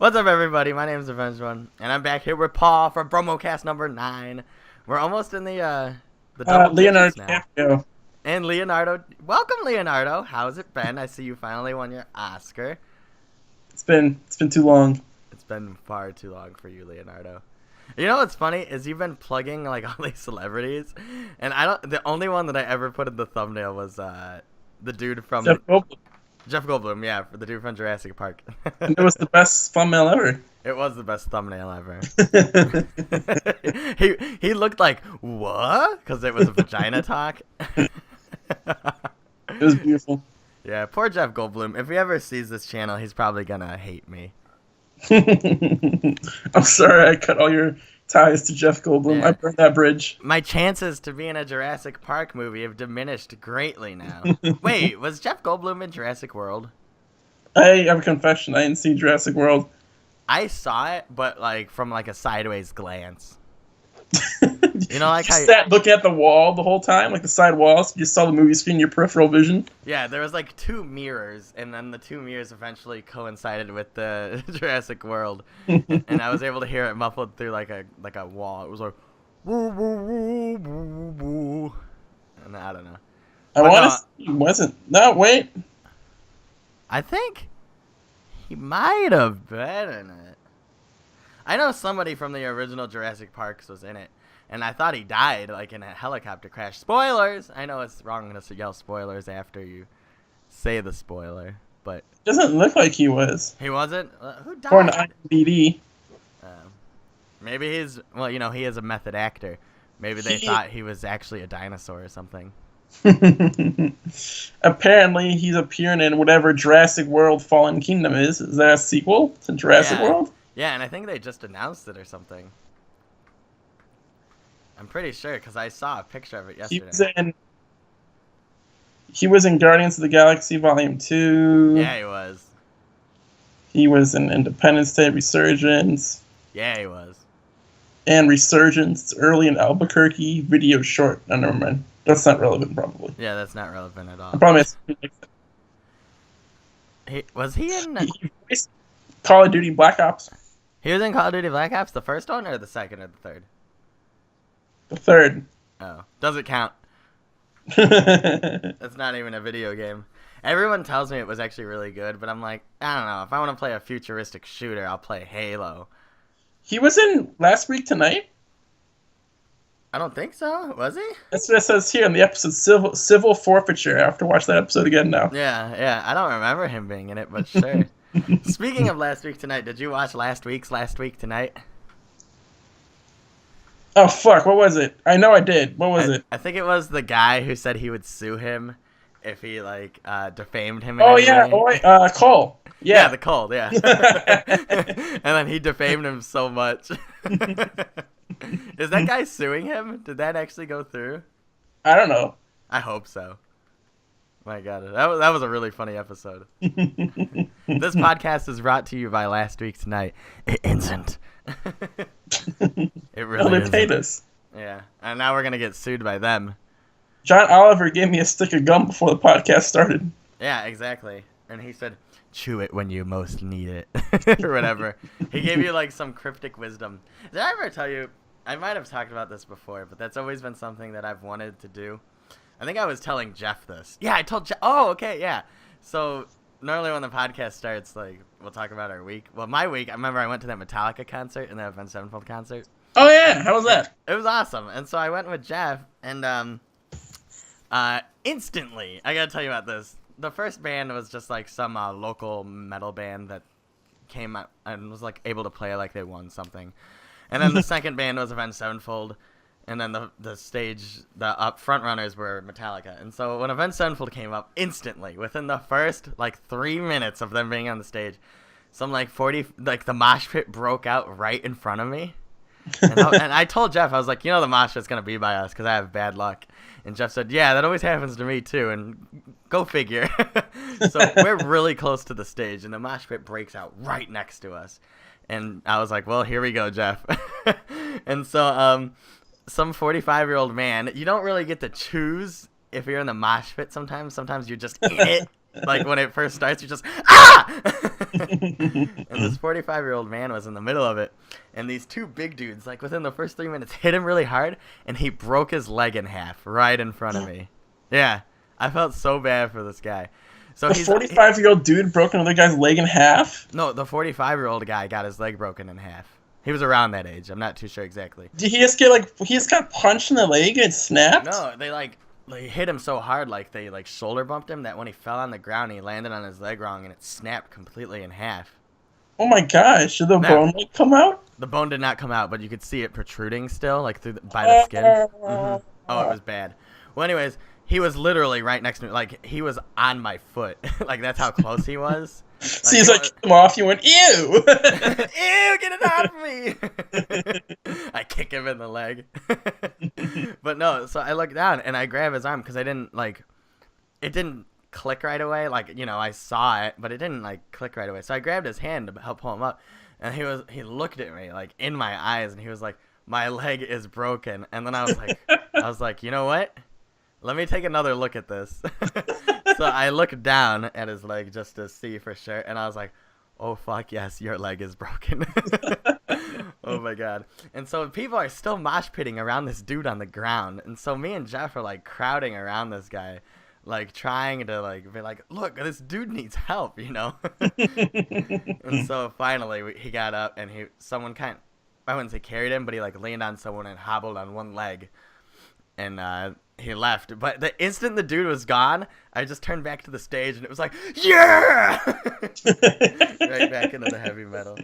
What's up, everybody? My name is Avenged One, and I'm back here with Paul for Bromocast number 9. We're almost in the double digits now. DiCaprio. And Leonardo. Welcome, Leonardo. How's it been? I see you finally won your Oscar. It's been too long. It's been far too long for you, Leonardo. You know what's funny is you've been plugging like all these celebrities, and the only one that I ever put in the thumbnail was the dude from Jeff Goldblum, yeah, for the dude from Jurassic Park. And it was the best thumbnail ever. It was the best thumbnail ever. he looked like, what? Because it was a vagina talk. It was beautiful. Yeah, poor Jeff Goldblum. If he ever sees this channel, he's probably going to hate me. I'm sorry I cut all your ties to Jeff Goldblum. Yeah. I burned that bridge. My chances to be in a Jurassic Park movie have diminished greatly now. Wait, was Jeff Goldblum in Jurassic World? I have a confession. I didn't see Jurassic World. I saw it, but like from like a sideways glance. You know, like you how sat looking at the wall the whole time, like the side walls. You saw the movie screen in your peripheral vision. Yeah, there was like 2 mirrors, and then the 2 mirrors eventually coincided with the Jurassic World, and I was able to hear it muffled through like a wall. It was like, woo woo woo woo woo, and I don't know. I want to say he wasn't. No, wait. I think he might have been in it. I know somebody from the original Jurassic Parks was in it. And I thought he died, like, in a helicopter crash. Spoilers! I know it's wrong to yell spoilers after you say the spoiler, but... Doesn't look like he was. He wasn't? Who died? Or an IMDb. Maybe he's... Well, you know, he is a method actor. Maybe they thought he was actually a dinosaur or something. Apparently, he's appearing in whatever Jurassic World Fallen Kingdom is. Is that a sequel to Jurassic World? Yeah, and I think they just announced it or something. I'm pretty sure, because I saw a picture of it yesterday. He was in Guardians of the Galaxy Volume 2. Yeah, he was. He was in Independence Day Resurgence. Yeah, he was. And Resurgence, early in Albuquerque, video short. Oh, never mind. That's not relevant, probably. Yeah, that's not relevant at all. I promise. Was he in... He voiced Call of Duty Black Ops. He was in Call of Duty Black Ops, the first one, or the second or the third? The third. Oh. Doesn't count. That's not even a video game. Everyone tells me it was actually really good, but I'm like, I don't know. If I want to play a futuristic shooter, I'll play Halo. He was in Last Week Tonight? I don't think so. Was he? That's what it says here in the episode, Civil Forfeiture. I have to watch that episode again now. Yeah. I don't remember him being in it, but sure. Speaking of Last Week Tonight, did you watch Last Week Tonight? Oh, fuck. What was it? I know I did. What was it? I think it was the guy who said he would sue him if he, like, defamed him. Oh, yeah. Cole. Yeah, the Cole, yeah. And then he defamed him so much. Is that guy suing him? Did that actually go through? I don't know. I hope so. My God, that was a really funny episode. This podcast is brought to you by Last Week Tonight. It isn't. It really they paid us. Yeah, and now we're gonna get sued by them. John Oliver gave me a stick of gum before the podcast started. Yeah, exactly. And he said, chew it when you most need it. Or whatever. He gave you like some cryptic wisdom. Did I ever tell you, I might have talked about this before, but that's always been something that I've wanted to do. I think I was telling Jeff this. Yeah, I told Jeff. Oh, okay, yeah. So normally when the podcast starts, like, we'll talk about our week. Well, my week, I remember I went to that Metallica concert and that Avenged Sevenfold concert. Oh, yeah. How was that? It was awesome. And so I went with Jeff, and instantly, I gotta tell you about this. The first band was just like some local metal band that came out and was like able to play like they won something. And then the second band was Avenged Sevenfold. And then the stage, the up front runners were Metallica. And so when Avenged Sevenfold came up, instantly, within the first, like, 3 minutes of them being on the stage, the mosh pit broke out right in front of me. And I told Jeff, I was like, you know the mosh pit's going to be by us because I have bad luck. And Jeff said, yeah, that always happens to me too. And go figure. So we're really close to the stage, and the mosh pit breaks out right next to us. And I was like, well, here we go, Jeff. And so, some 45-year-old man, you don't really get to choose if you're in the mosh pit sometimes. Sometimes you're just in it. Like, when it first starts, you're just, ah! And this 45-year-old man was in the middle of it, and these two big dudes, like within the first 3 minutes, hit him really hard, and he broke his leg in half right in front of me. Yeah, I felt so bad for this guy. So a 45-year-old dude broke another guy's leg in half? No, the 45-year-old guy got his leg broken in half. He was around that age. I'm not too sure exactly. Did he just got punched in the leg and it snapped? No, they hit him so hard, like they like shoulder bumped him, that when he fell on the ground, he landed on his leg wrong, and it snapped completely in half. Oh my gosh! Did the bone come out? The bone did not come out, but you could see it protruding still, like by the skin. Mm-hmm. Oh, it was bad. Well, anyways, he was literally right next to me. Like, he was on my foot. Like, that's how close he was. So he's like, kick him off. You went, ew! Ew, get it off me! I kick him in the leg. But no, so I look down, and I grab his arm, because it didn't click right away. Like, I saw it, but it didn't, like, click right away. So I grabbed his hand to help pull him up, and he looked at me, like, in my eyes, and he was like, my leg is broken. And then I was like, you know what? Let me take another look at this. So I looked down at his leg just to see for sure, and I was like, oh, fuck, yes, your leg is broken. Oh, my God. And so people are still mosh pitting around this dude on the ground, and so me and Jeff are, like, crowding around this guy, like, trying to, like, be like, look, this dude needs help, And so finally he got up, and I wouldn't say carried him, but he, like, leaned on someone and hobbled on one leg. And he left. But the instant the dude was gone, I just turned back to the stage, and it was like, yeah! Right back into the heavy metal.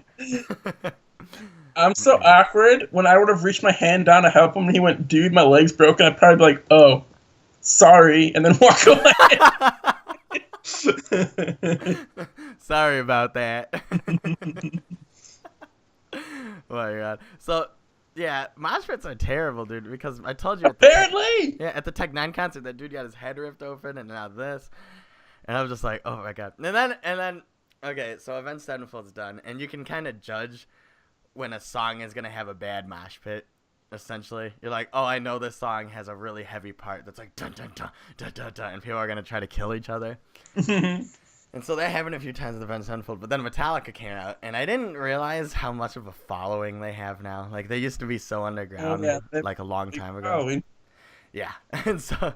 I'm so awkward. When I would have reached my hand down to help him, and he went, dude, my leg's broken, I'd probably be like, oh, sorry, and then walk away. Sorry about that. Oh, my God. So... yeah, mosh pits are terrible, dude, because I told you... Apparently! At the Tech 9 concert, that dude got his head ripped open, and now this. And I was just like, oh, my God. And then okay, so Avenged Sevenfold's done, and you can kind of judge when a song is going to have a bad mosh pit, essentially. You're like, oh, I know this song has a really heavy part that's like, dun, dun, dun, dun, dun, dun, and people are going to try to kill each other. And so that happened a few times with Avenged Sevenfold, but then Metallica came out, and I didn't realize how much of a following they have now. Like, they used to be so underground, like, a long time ago. Yeah, and so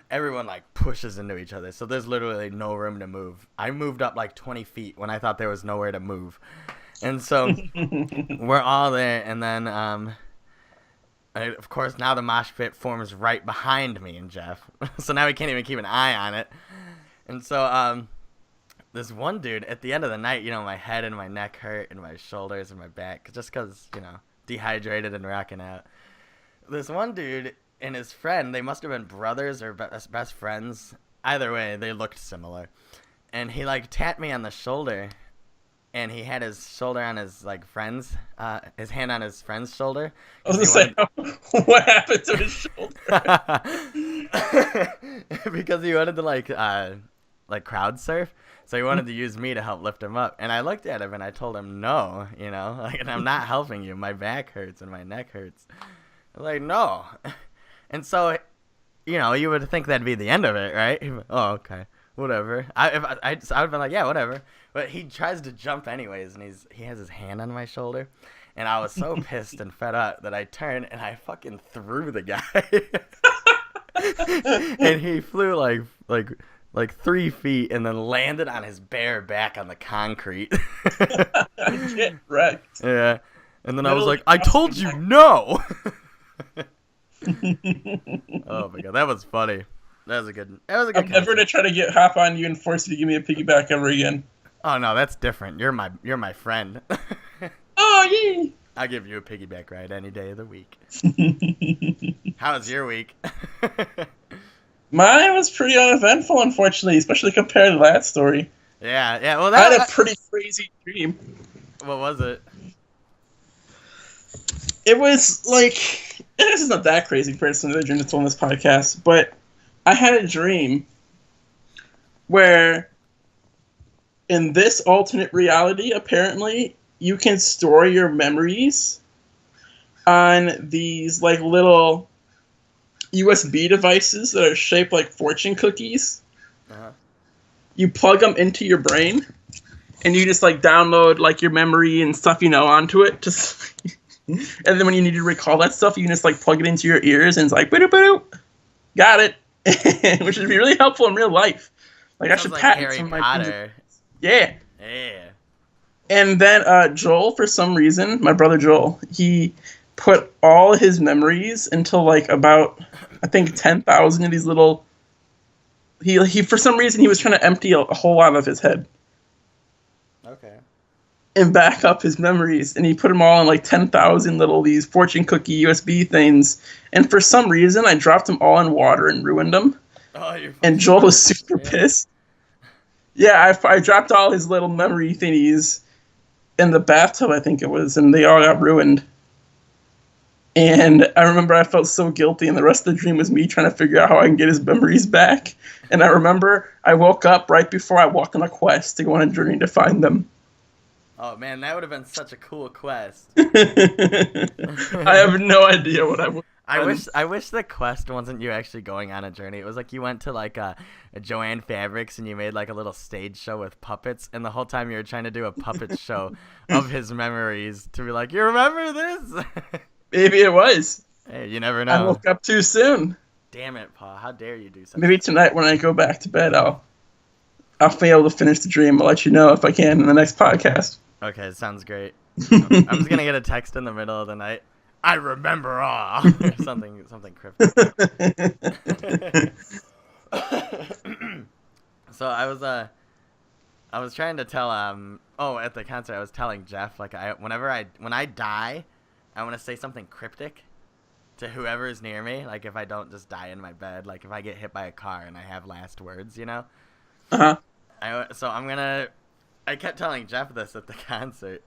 everyone, like, pushes into each other, so there's literally no room to move. I moved up, like, 20 feet when I thought there was nowhere to move. And so we're all there, and then, of course, now the mosh pit forms right behind me and Jeff. So now we can't even keep an eye on it. And so, this one dude, at the end of the night, my head and my neck hurt and my shoulders and my back, just because, dehydrated and rocking out. This one dude and his friend, they must have been brothers or best friends. Either way, they looked similar. And he, like, tapped me on the shoulder, and he had his shoulder on his, like, his hand on his friend's shoulder. I was going to say, what happened to his shoulder? Because he wanted to, like crowd surf. So he wanted to use me to help lift him up. And I looked at him and I told him, no, and I'm not helping you. My back hurts and my neck hurts. I'm like, no. And so, you would think that'd be the end of it, right? Oh, okay, whatever. I would have been like, yeah, whatever. But he tries to jump anyways, and he has his hand on my shoulder. And I was so pissed and fed up that I turned and I fucking threw the guy. And he flew like 3 feet and then landed on his bare back on the concrete. Get wrecked. Yeah. And then I was like, I told you no! Oh my God, that was funny. That was a good I'm never going to try to hop on you and force you to give me a piggyback ever again. Oh no, that's different. You're my friend. Oh, yeah. I'll give you a piggyback ride any day of the week. How was your week? Mine was pretty uneventful, unfortunately, especially compared to that story. Yeah. Well, I had a pretty crazy dream. What was it? It was like, this is not that crazy compared to some other dreams that's on this podcast, but I had a dream where in this alternate reality, apparently, you can store your memories on these like little USB devices that are shaped like fortune cookies. Uh-huh. You plug them into your brain, and you just like download like your memory and stuff, onto it. Just and then when you need to recall that stuff, you can just like plug it into your ears, and it's like, boo, got it, which would be really helpful in real life. Like I should like patent Harry some of my Potter. Yeah. Yeah. And then Joel, for some reason, my brother Joel, he put all his memories into like about, I think, 10,000 of these little. He for some reason he was trying to empty a whole lot of his head. Okay. And back up his memories, and he put them all in like 10,000 little these fortune cookie USB things. And for some reason, I dropped them all in water and ruined them. Oh, you're and Joel was super pissed. Yeah, I dropped all his little memory thingies in the bathtub, I think it was, and they all got ruined. And I remember I felt so guilty, and the rest of the dream was me trying to figure out how I can get his memories back. And I remember I woke up right before I walked on a quest to go on a journey to find them. Oh man, that would have been such a cool quest. I have no idea what I would. I wish the quest wasn't you actually going on a journey. It was like you went to like a Joanne Fabrics and you made like a little stage show with puppets, and the whole time you were trying to do a puppet show of his memories to be like, you remember this? Maybe it was. Hey, you never know. I woke up too soon. Damn it, Paul! How dare you do something? Maybe tonight when I go back to bed, I'll be able to finish the dream. I'll let you know if I can in the next podcast. Okay, sounds great. I'm just gonna get a text in the middle of the night. I remember all. something cryptic. So I was trying to tell at the concert I was telling Jeff like when I die, I want to say something cryptic to whoever is near me. Like if I don't just die in my bed, like if I get hit by a car and I have last words, Uh-huh. I kept telling Jeff this at the concert,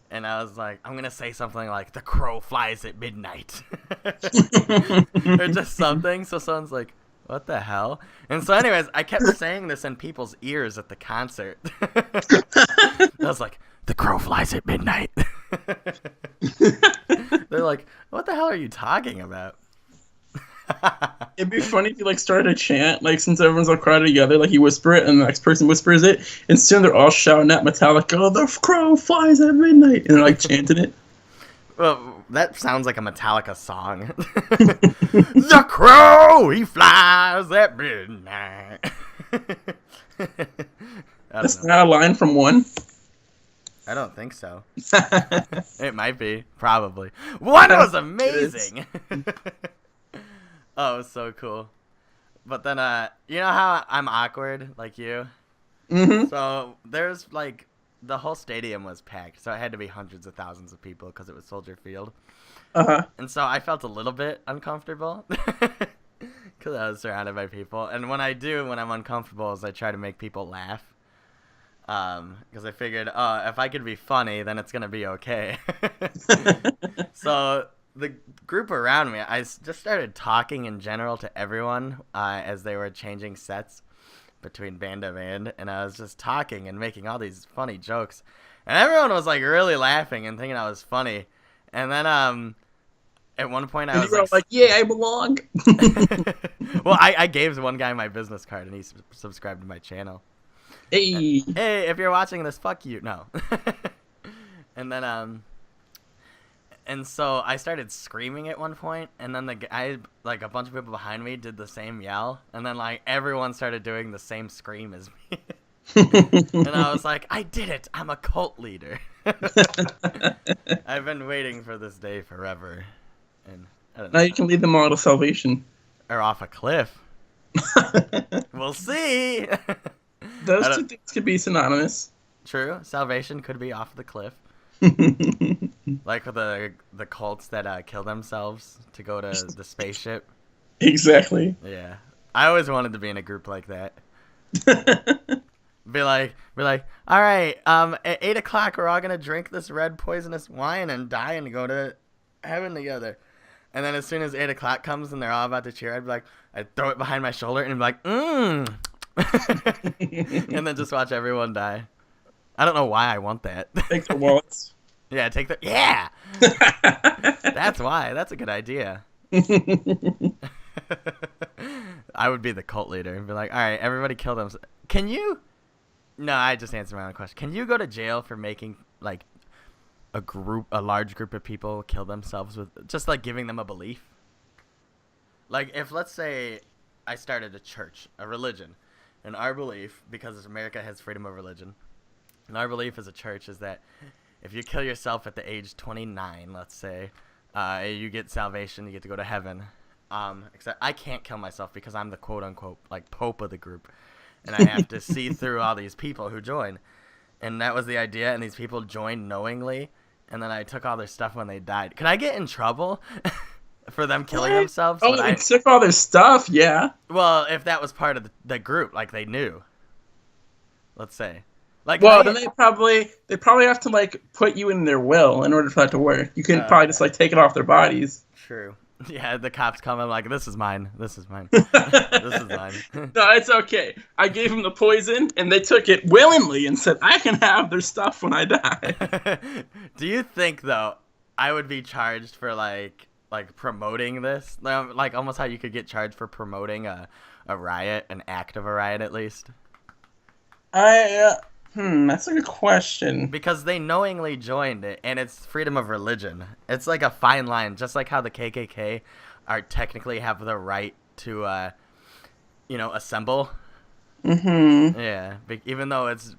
and I was like, I'm going to say something like, the crow flies at midnight. Or just something, so someone's like, what the hell? And so anyways, I kept saying this in people's ears at the concert. I was like, the crow flies at midnight. They're like, what the hell are you talking about? It'd be funny if you like started a chant, like since everyone's all crowded together, like you whisper it and the next person whispers it, and soon they're all shouting at Metallica, "Oh, the crow flies at midnight," and they're like chanting it. Well, that sounds like a Metallica song. The crow, he flies at midnight. That's not a line from One. I don't think so. It might be, probably. One was amazing. Oh, it was so cool. But then, you know how I'm awkward, like you? Mm-hmm. So there's like, the whole stadium was packed, so it had to be hundreds of thousands of people because it was Soldier Field. Uh-huh. And so I felt a little bit uncomfortable because I was surrounded by people. And when I'm uncomfortable, is I try to make people laugh. Because I figured, if I could be funny, then it's going to be okay. So the group around me, I just started talking in general to everyone as they were changing sets between band to band, and I was just talking and making all these funny jokes, and everyone was like really laughing and thinking I was funny. And then at one point I was like, yeah, I belong. Well, I gave one guy my business card and he subscribed to my channel. Hey, if you're watching this, fuck you. No. And then and so I started screaming at one point, and then the guy, like a bunch of people behind me, did the same yell, and then like everyone started doing the same scream as me. And I was like, I did it! I'm a cult leader. I've been waiting for this day forever. And I don't know. Now you can lead them all to salvation. Or off a cliff. We'll see! Those two things could be synonymous. True. Salvation could be off the cliff. Like with the cults that kill themselves to go to the spaceship. Exactly. Yeah. I always wanted to be in a group like that. Be like, all right, at 8 o'clock we're all gonna drink this red poisonous wine and die and go to heaven together. And then as soon as 8 o'clock comes and they're all about to cheer, I'd throw it behind my shoulder and be like, and then just watch everyone die. I don't know why I want that. Take their wallets. Yeah, take the... Yeah! That's why. That's a good idea. I would be the cult leader and be like, all right, everybody kill them. Can you No, I just answered my own question. Can you go to jail for making like a large group of people kill themselves with just like giving them a belief? Like if let's say I started a church, a religion, and our belief, because America has freedom of religion, and our belief as a church is that if you kill yourself at the age 29, let's say, you get salvation, you get to go to heaven. Except I can't kill myself because I'm the quote unquote like pope of the group, and I have to see through all these people who join. And that was the idea, and these people joined knowingly, and then I took all their stuff when they died. Could I get in trouble for them killing themselves? Oh, they took all their stuff, yeah. Well, if that was part of the group, like they knew. Let's say. Like, well, then they probably have to like put you in their will in order for that to work. You couldn't probably just like take it off their bodies. True. Yeah, the cops come and like, this is mine. This is mine. This is mine. No, it's okay. I gave them the poison, and they took it willingly and said, I can have their stuff when I die. Do you think, though, I would be charged for, like promoting this? Like, almost how you could get charged for promoting a riot, an act of a riot, at least? That's a good question. Because they knowingly joined it, and it's freedom of religion. It's like a fine line, just like how the KKK are technically have the right to, assemble. Mm-hmm. Yeah, even though it's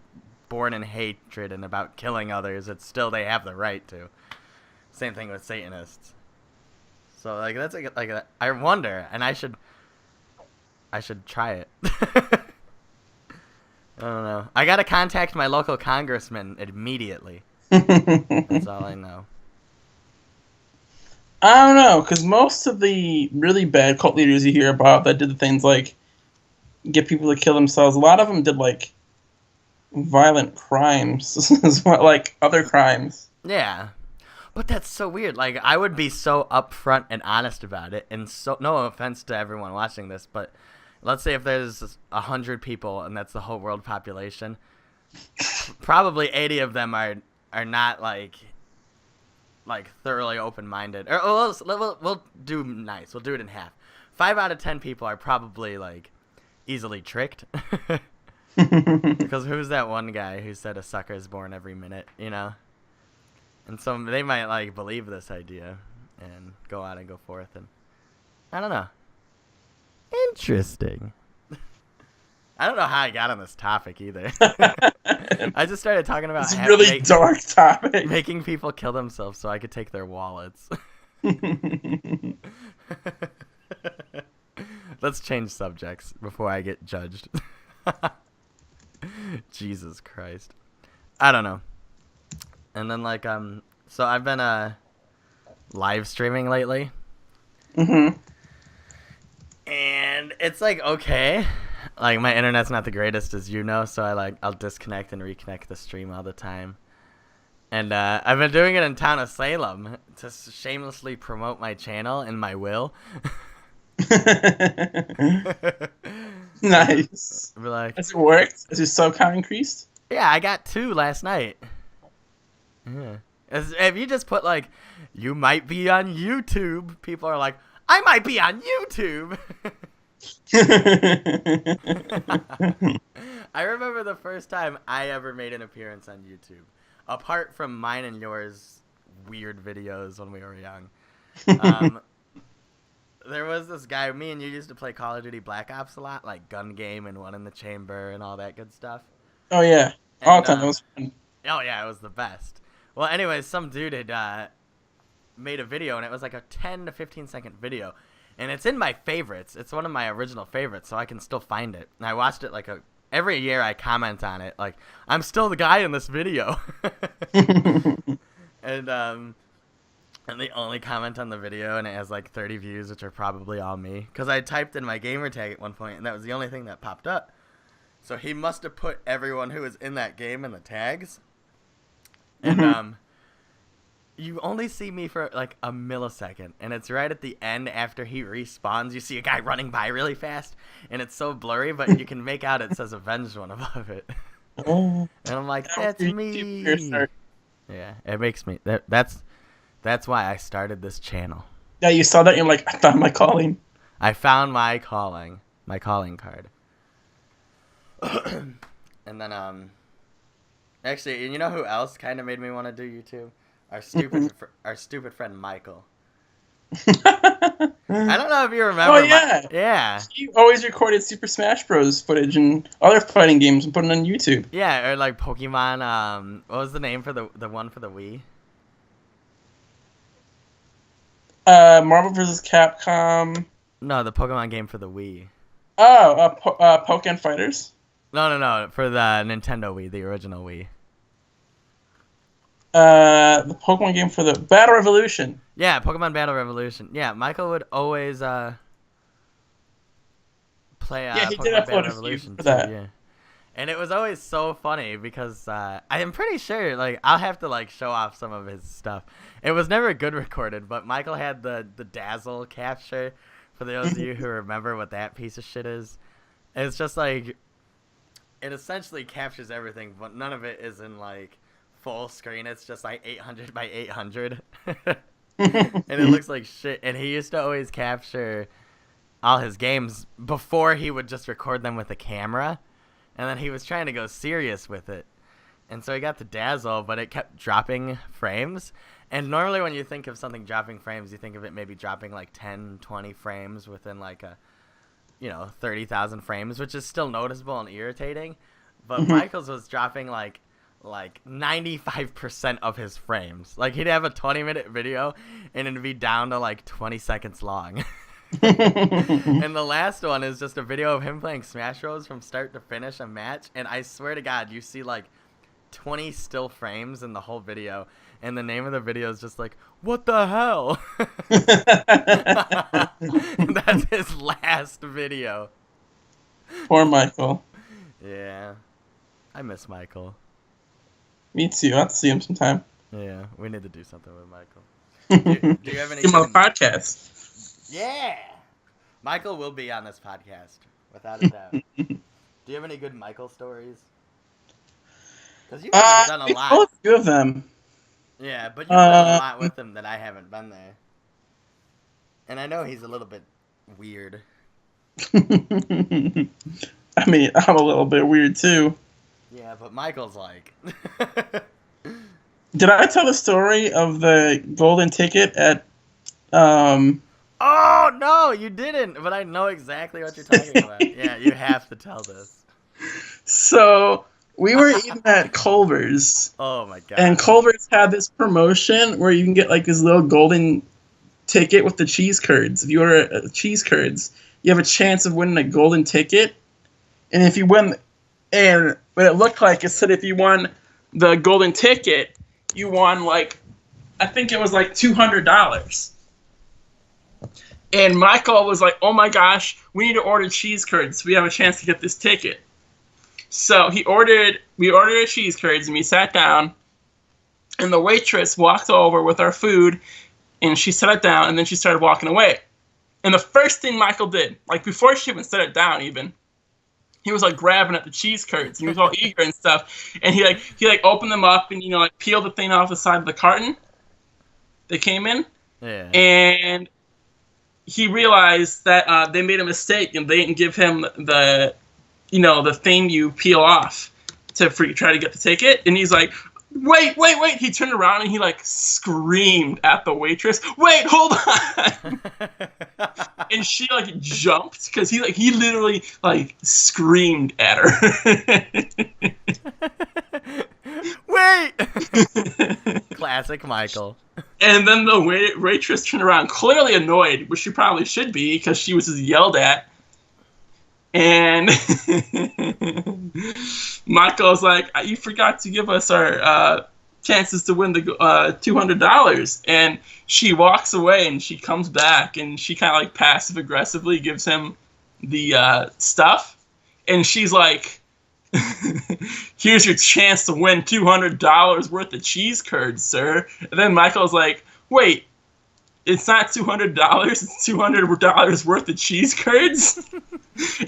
born in hatred and about killing others, it's still they have the right to. Same thing with Satanists. So like that's like I wonder, and I should try it. I don't know. I gotta contact my local congressman immediately. That's all I know. I don't know, because most of the really bad cult leaders you hear about that did the things like get people to kill themselves, a lot of them did like violent crimes as well, like other crimes. Yeah. But that's so weird. Like, I would be so upfront and honest about it, and so no offense to everyone watching this, but let's say if there's 100 people and that's the whole world population, probably 80 of them are not like thoroughly open-minded. Or we'll do nice. We'll do it in half. 5 out of 10 people are probably like easily tricked. Because who's that one guy who said a sucker is born every minute, you know? And so they might like believe this idea and go out and go forth, and I don't know. Interesting. I don't know how I got on this topic either. I just started talking about it's a really dark topic. Making people kill themselves so I could take their wallets. Let's change subjects before I get judged. Jesus Christ. I don't know. And then like so I've been live streaming lately. Mm-hmm. And it's like okay. Like my internet's not the greatest, as you know, so I'll disconnect and reconnect the stream all the time. And I've been doing it in town of Salem to shamelessly promote my channel and my will. Nice. Like, has it worked? Has your sub count increased? Yeah, I got 2 last night. Yeah. If you just put like, you might be on YouTube, people are like, I might be on YouTube. I remember the first time I ever made an appearance on YouTube. Apart from mine and yours weird videos when we were young. There was this guy, me and you used to play Call of Duty Black Ops a lot, like Gun Game and One in the Chamber and all that good stuff. Oh, yeah. All the time. It was fun. Oh, yeah, it was the best. Well, anyways, some dude had made a video, and it was like a 10 to 15-second video. And it's in my favorites. It's one of my original favorites, so I can still find it. And I watched it like every year I comment on it. Like, I'm still the guy in this video. And the only comment on the video, and it has like 30 views, which are probably all me. Because I typed in my gamer tag at one point, and that was the only thing that popped up. So he must have put everyone who was in that game in the tags. And you only see me for like a millisecond, and it's right at the end after he respawns. You see a guy running by really fast, and it's so blurry, but you can make out it says Avenged One above it. And I'm like, that's me. Yeah, it makes me. That's why I started this channel. Yeah, you saw that, and you're like, I found my calling. I found my calling card. And then actually, you know who else kind of made me want to do YouTube? Our stupid friend Michael. I don't know if you remember. Oh yeah, yeah. He always recorded Super Smash Bros. Footage and other fighting games and put it on YouTube. Yeah, or like Pokemon. What was the name for the one for the Wii? Marvel vs. Capcom. No, the Pokemon game for the Wii. Oh, Pokemon Fighters. No, for the Nintendo Wii, the original Wii. The Pokemon game for the Battle Revolution. Yeah, Pokemon Battle Revolution. Yeah, Michael would always play Yeah, he Pokemon did Battle upload a few Revolution for too, that. yeah. And it was always so funny because I am pretty sure, like, I'll have to like show off some of his stuff. It was never good recorded, but Michael had the Dazzle capture. For those of you who remember what that piece of shit is, it's just like it essentially captures everything, but none of it is in like full screen. It's just like 800 by 800, and it looks like shit. And he used to always capture all his games before he would just record them with a camera, and then he was trying to go serious with it, and so he got the Dazzle, but it kept dropping frames. And normally when you think of something dropping frames, you think of it maybe dropping like 10, 20 frames within like a, 30,000 frames, which is still noticeable and irritating. But Michael's was dropping like 95% of his frames. Like he'd have a 20-minute video and it'd be down to like 20 seconds long. And the last one is just a video of him playing Smash Bros. From start to finish a match. And I swear to God, you see like 20 still frames in the whole video. And the name of the video is just like, what the hell? That's his last video. Poor Michael. Yeah. I miss Michael. Me too. I'll have to see him sometime. Yeah, we need to do something with Michael. Do you have any... Get him on the podcast. Yeah! Michael will be on this podcast, without a doubt. Do you have any good Michael stories? Because you've done a lot. A few of them. Yeah, but you've done a lot with him that I haven't been there. And I know he's a little bit weird. I mean, I'm a little bit weird too. Yeah, but Michael's like... Did I tell the story of the golden ticket at... Oh, no, you didn't, but I know exactly what you're talking about. Yeah, you have to tell this. So... We were eating at Culver's. Oh my god! And Culver's had this promotion where you can get like this little golden ticket with the cheese curds. If you order cheese curds, you have a chance of winning a golden ticket. And if you win, and what it looked like, it said if you won the golden ticket, you won like, I think it was like $200. And Michael was like, "Oh my gosh, we need to order cheese curds so we have a chance to get this ticket." So we ordered a cheese curds, and we sat down, and the waitress walked over with our food, and she set it down, and then she started walking away. And the first thing Michael did, like before she even set it down even, he was like grabbing at the cheese curds, and he was all eager and stuff, and he opened them up and like peeled the thing off the side of the carton they came in. Yeah. And he realized that they made a mistake, and they didn't give him the thing you peel off to try to get the ticket. And he's like, wait. He turned around and he like screamed at the waitress, "Wait, hold on." And she like jumped because he literally like screamed at her. Wait! Classic Michael. And then the waitress turned around, clearly annoyed, which she probably should be because she was just yelled at. And Michael's like, "You forgot to give us our chances to win the $200. And she walks away, and she comes back, and she kind of like passive aggressively gives him the stuff, and she's like, "Here's your chance to win $200 worth of cheese curds, sir." And then Michael's like, "Wait, it's not $200, it's $200 worth of cheese curds?"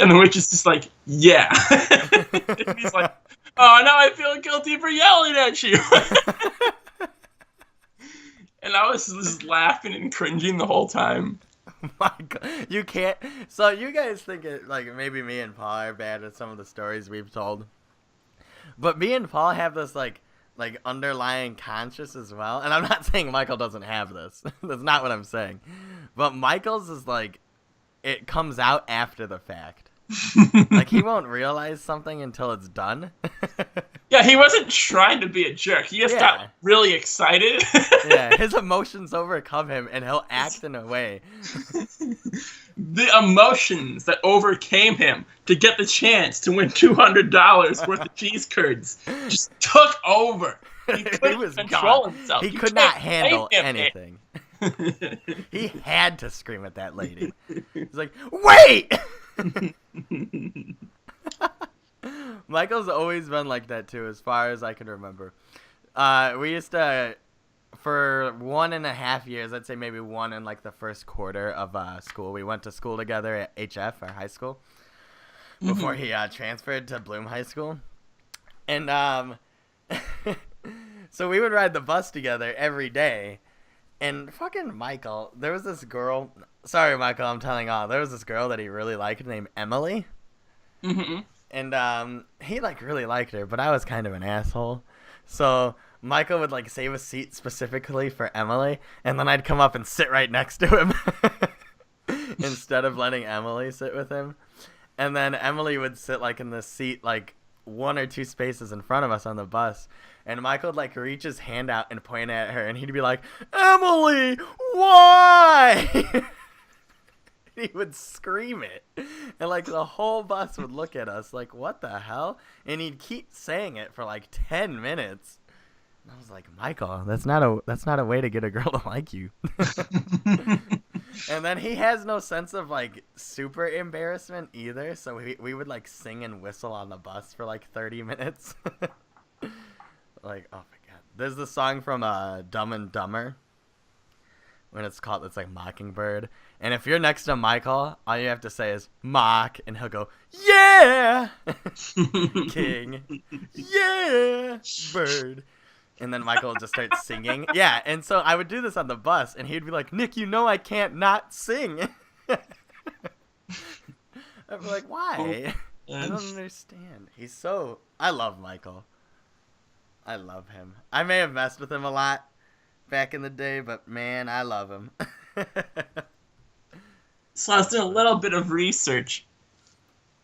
And the waitress is just like, "Yeah." And he's like, "Oh, now I feel guilty for yelling at you." And I was just laughing and cringing the whole time. My God. You can't. So you guys think it like maybe me and Paul are bad at some of the stories we've told. But me and Paul have this like underlying conscious as well. And I'm not saying Michael doesn't have this. That's not what I'm saying. But Michael's is like, it comes out after the fact. Like, he won't realize something until it's done. Yeah, he wasn't trying to be a jerk. He just got really excited. Yeah, his emotions overcome him, and he'll act in a way. The emotions that overcame him to get the chance to win $200 worth of cheese curds just took over. He couldn't control himself. He could not handle anything. He had to scream at that lady. He's like, wait! Michael's always been like that too, as far as I can remember. We used to, for 1.5 years, I'd say maybe one in like the first quarter of school. We went to school together at HF, our high school, before he transferred to Bloom High School. And so we would ride the bus together every day. And fucking Michael, there was this girl. Sorry, Michael, I'm telling all. There was this girl that he really liked named Emily. Mm-hmm. And he like really liked her, but I was kind of an asshole. So Michael would like save a seat specifically for Emily, and then I'd come up and sit right next to him instead of letting Emily sit with him. And then Emily would sit like in the seat like 1 or 2 spaces in front of us on the bus. And Michael would like reach his hand out and point at her, and he'd be like, Emily, why? He would scream it, and like the whole bus would look at us like, what the hell? And he'd keep saying it for like 10 minutes. And I was like, Michael, that's not a way to get a girl to like you. And then he has no sense of like super embarrassment either, so we would like sing and whistle on the bus for like 30 minutes. Like, oh my god, there's the song from Dumb and Dumber when it's like Mockingbird. And if you're next to Michael, all you have to say is mock, and he'll go, yeah, king, yeah, bird. And then Michael will just start singing. Yeah, and so I would do this on the bus, and he'd be like, Nick, you know I can't not sing. I'd be like, why? I don't understand. I love Michael. I love him. I may have messed with him a lot back in the day, but man, I love him. So I was doing a little bit of research,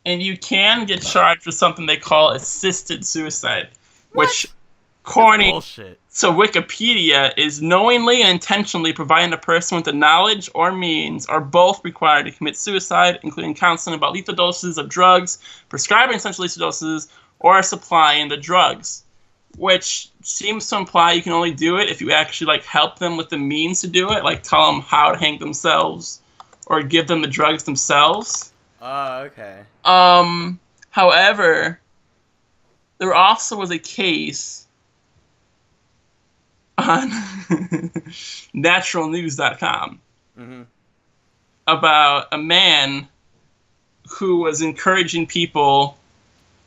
and you can get charged with something they call assisted suicide, which, according to Wikipedia, is knowingly and intentionally providing a person with the knowledge or means or both required to commit suicide, including counseling about lethal doses of drugs, prescribing essential lethal doses, or supplying the drugs. Which seems to imply you can only do it if you actually like help them with the means to do it, like tell them how to hang themselves or give them the drugs themselves. Oh, okay. However, there also was a case on naturalnews.com about a man who was encouraging people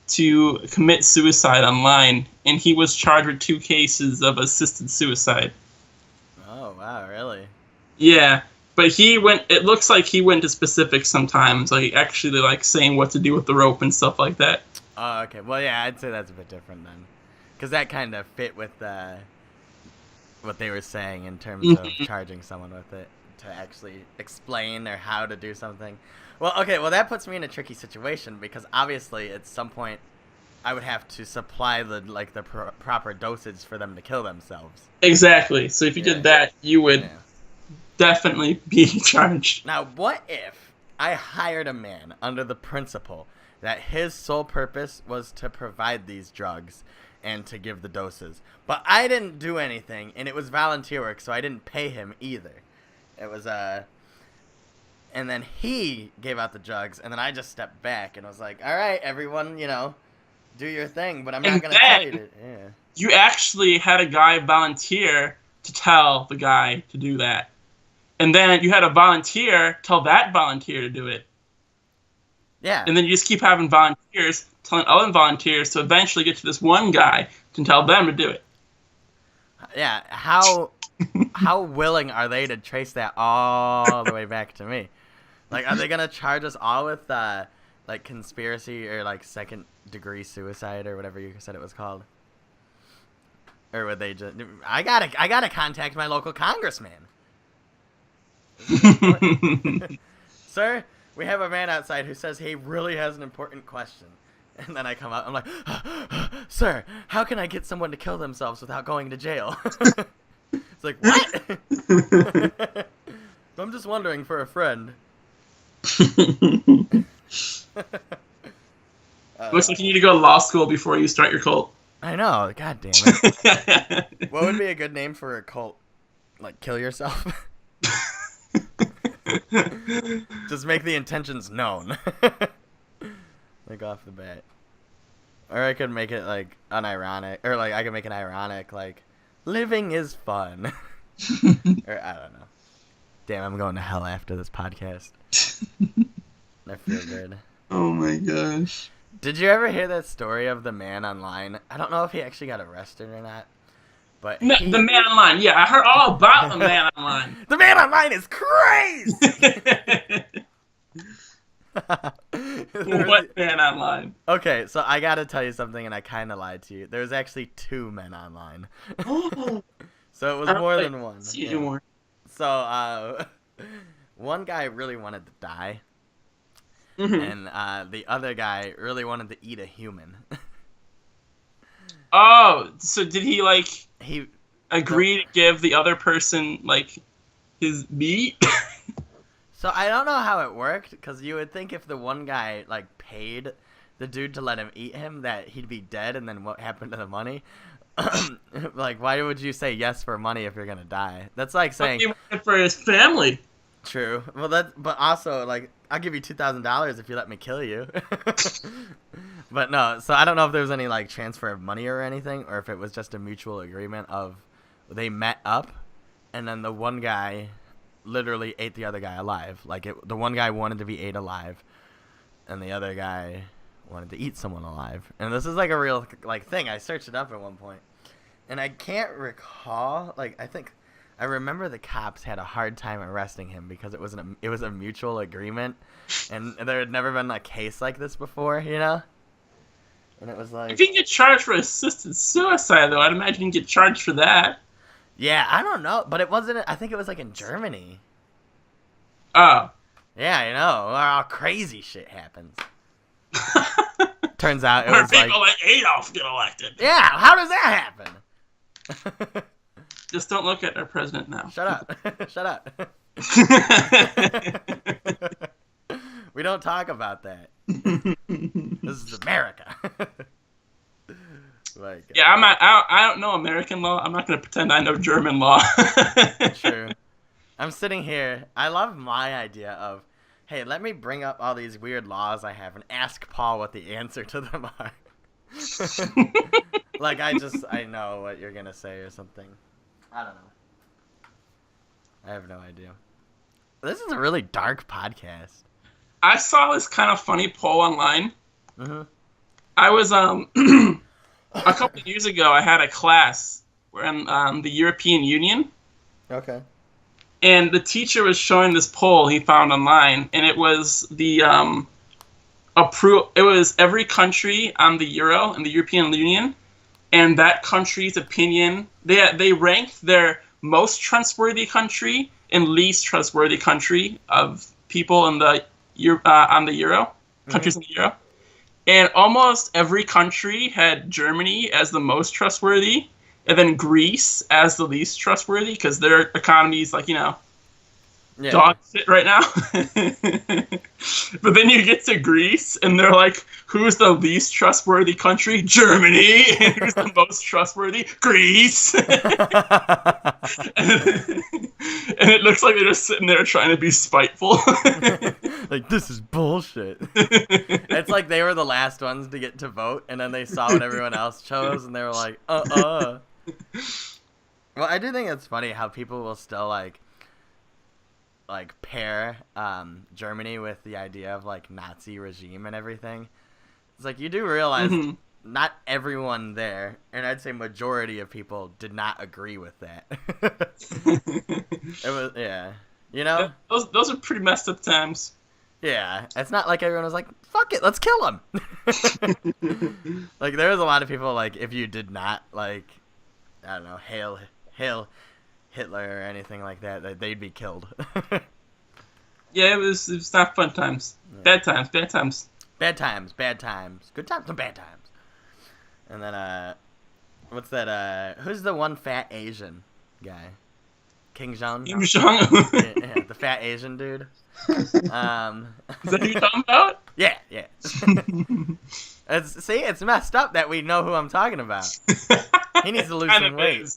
to commit suicide online, and he was charged with 2 cases of assisted suicide. Oh, wow, really? Yeah, but it looks like he went to specifics sometimes, like actually like saying what to do with the rope and stuff like that. Oh, okay. Well, yeah, I'd say that's a bit different then. Because that kind of fit with what they were saying in terms of charging someone with it to actually explain or how to do something. Well, okay, well, that puts me in a tricky situation because obviously at some point I would have to supply the proper dosage for them to kill themselves. Exactly. So if you did that, you would definitely be charged. Now, what if I hired a man under the principle that his sole purpose was to provide these drugs and to give the doses, but I didn't do anything, and it was volunteer work, so I didn't pay him either. It was and then he gave out the drugs, and then I just stepped back and was like, all right, everyone, do your thing, but I'm not going to tell you to. Yeah. You actually had a guy volunteer to tell the guy to do that. And then you had a volunteer tell that volunteer to do it. Yeah. And then you just keep having volunteers telling other volunteers to eventually get to this one guy to tell them to do it. Yeah. How willing are they to trace that all the way back to me? Like, are they going to charge us all with, like conspiracy or like second-degree suicide or whatever you said it was called? Or would they just? I gotta contact my local congressman. Sir, we have a man outside who says he really has an important question. And then I come out, I'm like, sir, how can I get someone to kill themselves without going to jail? It's like, what? I'm just wondering for a friend. Looks like you need to go to law school before you start your cult. I know, god damn it. What would be a good name for a cult? Like, kill yourself? Just make the intentions known. Like, off the bat. Or I could make it, like, unironic. Or, like, I could make it ironic, like, living is fun. Or, I don't know. Damn, I'm going to hell after this podcast. I feel good. Oh my gosh. Did you ever hear that story of the man online? I don't know if he actually got arrested or not. But The man online. Yeah, I heard all about the man online. The man online is crazy! What man online? Okay, so I gotta tell you something, and I kind of lied to you. There's actually 2 men online. So it was more than one. See you more. So, one guy really wanted to die, and the other guy really wanted to eat a human. Oh, so did he, like, He agree to give the other person, like, his meat? So I don't know how it worked, because you would think if the one guy, like, paid the dude to let him eat him, that he'd be dead, and then what happened to the money? Like, why would you say yes for money if you're gonna die? That's like saying... He wanted for his family. True. Well, but also, like, I'll give you $2,000 if you let me kill you. But no, so I don't know if there was any, like, transfer of money or anything, or if it was just a mutual agreement of they met up, and then the one guy literally ate the other guy alive. Like, the one guy wanted to be ate alive, and the other guy wanted to eat someone alive. And this is, like, a real, like, thing. I searched it up at one point, and I can't recall, like, I remember the cops had a hard time arresting him because it was a mutual agreement, and there had never been a case like this before, you know? And it was like... If you can get charged for assisted suicide, though, I'd imagine you can get charged for that. Yeah, I don't know, but it wasn't... I think it was, like, in Germany. Oh. Yeah, you know, where all crazy shit happens. Turns out it Where was like... people like Adolf get elected. Yeah, how does that happen? Just don't look at our president now. Shut up. Shut up. We don't talk about that. This is America. Like, yeah, I don't know American law. I'm not going to pretend I know German law. True. I'm sitting here. I love my idea of, hey, let me bring up all these weird laws I have and ask Paul what the answer to them are. Like, I know what you're going to say or something. I don't know. I have no idea. This is a really dark podcast. I saw this kind of funny poll online. Mm-hmm. I was, a couple of years ago, I had a class in the European Union. Okay. And the teacher was showing this poll he found online, and it was the it was every country on the Euro in the European Union, and that country's opinion. They ranked their most trustworthy country and least trustworthy country of people in the on the Euro, countries in the Euro, and almost every country had Germany as the most trustworthy, and then Greece as the least trustworthy because their economy is, like, you know, dog shit right now. But then you get to Greece, and they're like, who's the least trustworthy country? Germany. And who's the most trustworthy? Greece. And it looks like they're just sitting there trying to be spiteful. Like, this is bullshit. It's like they were the last ones to get to vote, and then they saw what everyone else chose, and they were like, Well, I do think it's funny how people will still, like pair Germany with the idea of, like, Nazi regime and everything. It's like, you do realize not everyone there, and I'd say majority of people, did not agree with that. It was, yeah. You know? Those are pretty messed up times. Yeah, it's not like everyone was like, "Fuck it, let's kill him." Like there was a lot of people like if you did not like, I don't know, hail Hitler or anything like that, they'd be killed. Yeah, it was not fun times. Yeah. Bad times, bad times. Bad times, good times and bad times. And then what's that? Who's the one fat Asian guy? King Jong. Kim Jong. Yeah, the fat Asian dude. Is that who you're talking about? Yeah. It's messed up that we know who I'm talking about. He needs to lose some weight.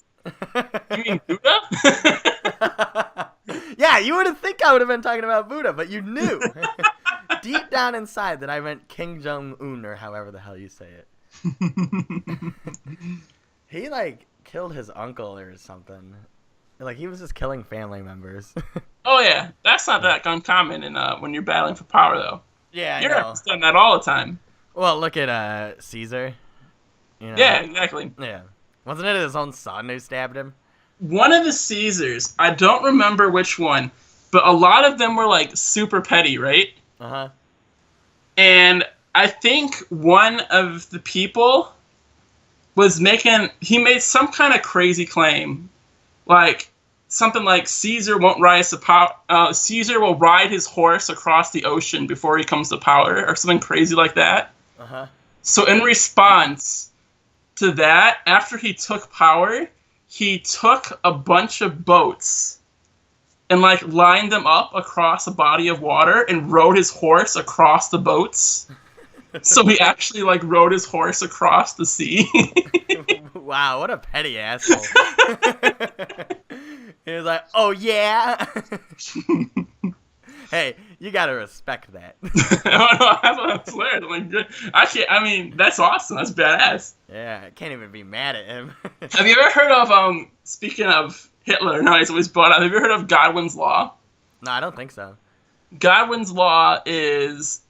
You mean Buddha? Yeah, you wouldn't think I would have been talking about Buddha, but you knew. Deep down inside that I meant King Jong-un, or however the hell you say it. He, like, killed his uncle or something. Like, he was just killing family members. Oh yeah, that's not that uncommon in when you're battling for power, though. Yeah, I know. Europe's done that all the time. Well, look at Caesar. You know? Yeah, exactly. Yeah. Wasn't it his own son who stabbed him? One of the Caesars, I don't remember which one, but a lot of them were like super petty, right? Uh-huh. And I think one of the people he made some kind of crazy claim, like something like Caesar won't rise to power. Caesar will ride his horse across the ocean before he comes to power, or something crazy like that. Uh-huh. So in response to that, after he took power, he took a bunch of boats and like lined them up across a body of water and rode his horse across the boats. So he actually like rode his horse across the sea. Wow, what a petty asshole. He was like, "Oh yeah." Hey, you gotta respect that. I swear, I mean, that's awesome. That's badass. Yeah, I can't even be mad at him. Have you ever heard of speaking of Hitler? No, he's always brought up. Have you ever heard of Godwin's Law? No, I don't think so. Godwin's Law is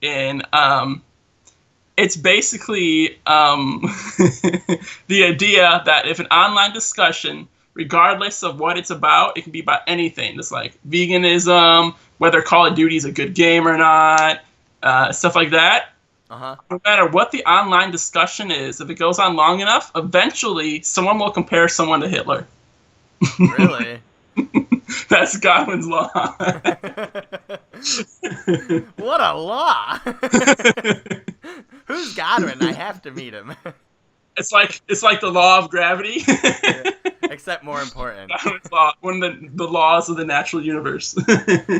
it's basically the idea that if an online discussion, regardless of what it's about, it can be about anything. Just like veganism, whether Call of Duty is a good game or not, stuff like that. Uh-huh. No matter what the online discussion is, if it goes on long enough, eventually someone will compare someone to Hitler. Really? That's Godwin's Law. What a law! Who's Godwin? I have to meet him. It's like the law of gravity. Yeah, except more important. Godwin's Law, one of the laws of the natural universe.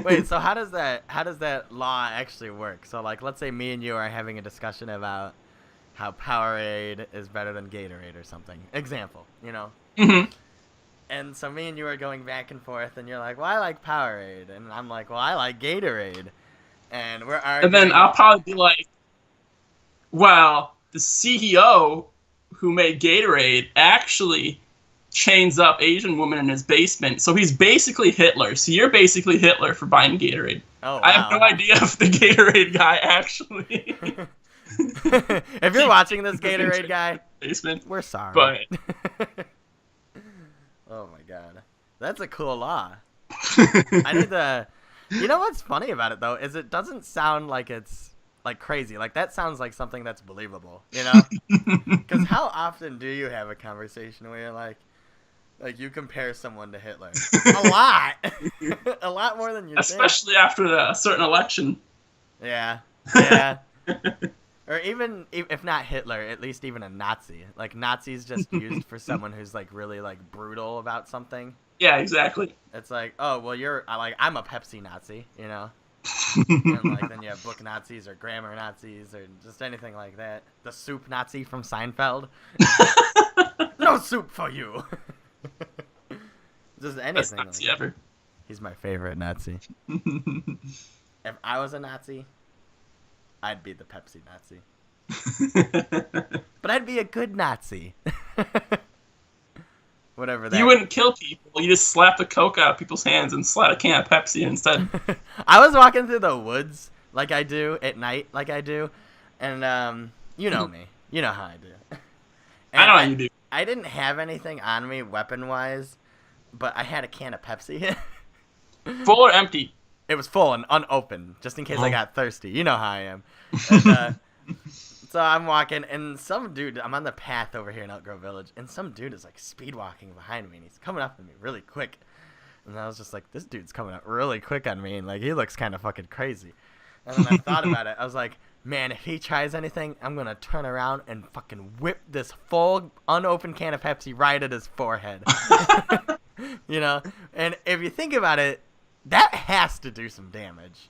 Wait, so how does that law actually work? So like, let's say me and you are having a discussion about how Powerade is better than Gatorade or something. Example, you know. Mm-hmm. And so me and you are going back and forth, and you're like, "Well, I like Powerade," and I'm like, "Well, I like Gatorade," and we're arguing. And then I'll probably be like, "Well, the CEO who made Gatorade actually chains up Asian women in his basement, so he's basically Hitler. So you're basically Hitler for buying Gatorade." Oh, wow. I have no idea if the Gatorade guy actually. If you're watching this Gatorade guy, basement, we're sorry. but. Oh my god, that's a cool law. I need to. You know what's funny about it though is it doesn't sound like it's like crazy. Like that sounds like something that's believable. You know? Because how often do you have a conversation where you're like you compare someone to Hitler? A lot. A lot more than you Especially after a certain election. Yeah. Yeah. Or even if not Hitler, at least even a Nazi. Like Nazi's just used for someone who's like really like brutal about something. Yeah, exactly. It's like, oh well, I'm a Pepsi Nazi, you know. And like then you have book Nazis or grammar Nazis or just anything like that. The soup Nazi from Seinfeld. No soup for you. Just anything. Best Nazi like ever. He's my favorite Nazi. If I was a Nazi, I'd be the Pepsi Nazi. But I'd be a good Nazi. Whatever that. You wouldn't kill people. You just slap the Coke out of people's hands and slap a can of Pepsi instead. I was walking through the woods like I do at night, like I do, and you know me. You know how I do. And I know how you do. I didn't have anything on me weapon-wise, but I had a can of Pepsi. Full or empty? it was full and unopened, just in case I got thirsty. You know how I am. And, so I'm walking, and some dude, I'm on the path over here in Elk Grove Village, and some dude is like speed walking behind me, and he's coming up to me really quick. And I was just like, this dude's coming up really quick on me, and like he looks kind of fucking crazy. And then I thought about it. I was like, man, if he tries anything, I'm going to turn around and fucking whip this full unopened can of Pepsi right at his forehead. You know? And if you think about it, that has to do some damage.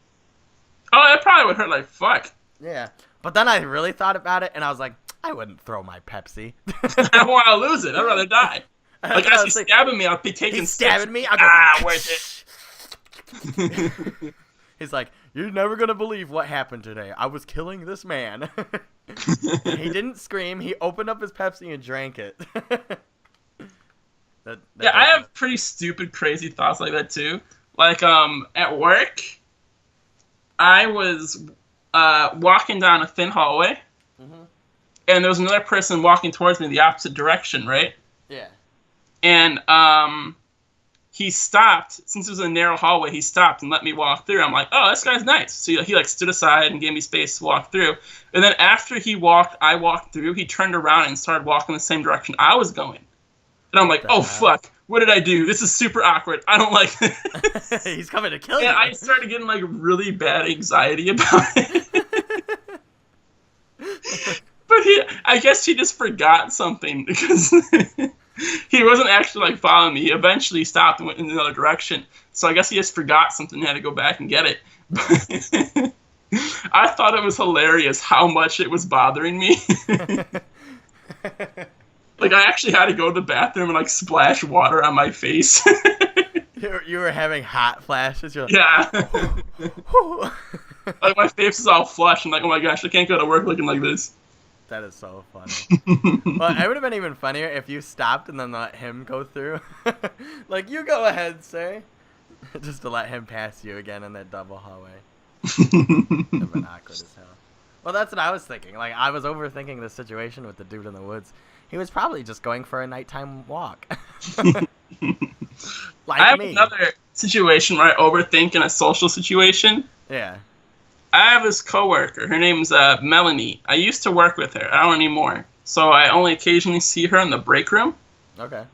Oh, that probably would hurt like fuck. Yeah. But then I really thought about it, and I was like, I wouldn't throw my Pepsi. I don't want to lose it. I'd rather die. Like, as he's stabbing me, I'll be taking he's stabbing me, I'll go, worth it. He's like, you're never going to believe what happened today. I was killing this man. He didn't scream. He opened up his Pepsi and drank it. Yeah, I have pretty stupid, crazy thoughts like that, too. Like, at work, I was walking down a thin hallway, and there was another person walking towards me the opposite direction, right? Yeah. And he stopped. Since it was a narrow hallway, he stopped and let me walk through. I'm like, oh, this guy's nice. So he like stood aside and gave me space to walk through. And then after I walked through, he turned around and started walking the same direction I was going. And I'm like, oh, fuck. What did I do? This is super awkward. I don't like this. He's coming to kill you. And I started getting like really bad anxiety about it. But I guess he just forgot something because he wasn't actually like following me. He eventually stopped and went in another direction. So I guess he just forgot something and had to go back and get it. I thought it was hilarious how much it was bothering me. Like, I actually had to go to the bathroom and like splash water on my face. You were having hot flashes? You're like, yeah. Like, my face is all flushed. I'm like, oh my gosh, I can't go to work looking like this. That is so funny. Well, it would have been even funnier if you stopped and then let him go through. Like, you go ahead, sir. Just to let him pass you again in that double hallway. It would have been awkward as hell. Well, that's what I was thinking. Like, I was overthinking the situation with the dude in the woods. He was probably just going for a nighttime walk. Like I have me. another situation where I overthink in a social situation. Yeah. I have this coworker. Her name's Melanie. I used to work with her. I don't anymore. So I only occasionally see her in the break room. Okay.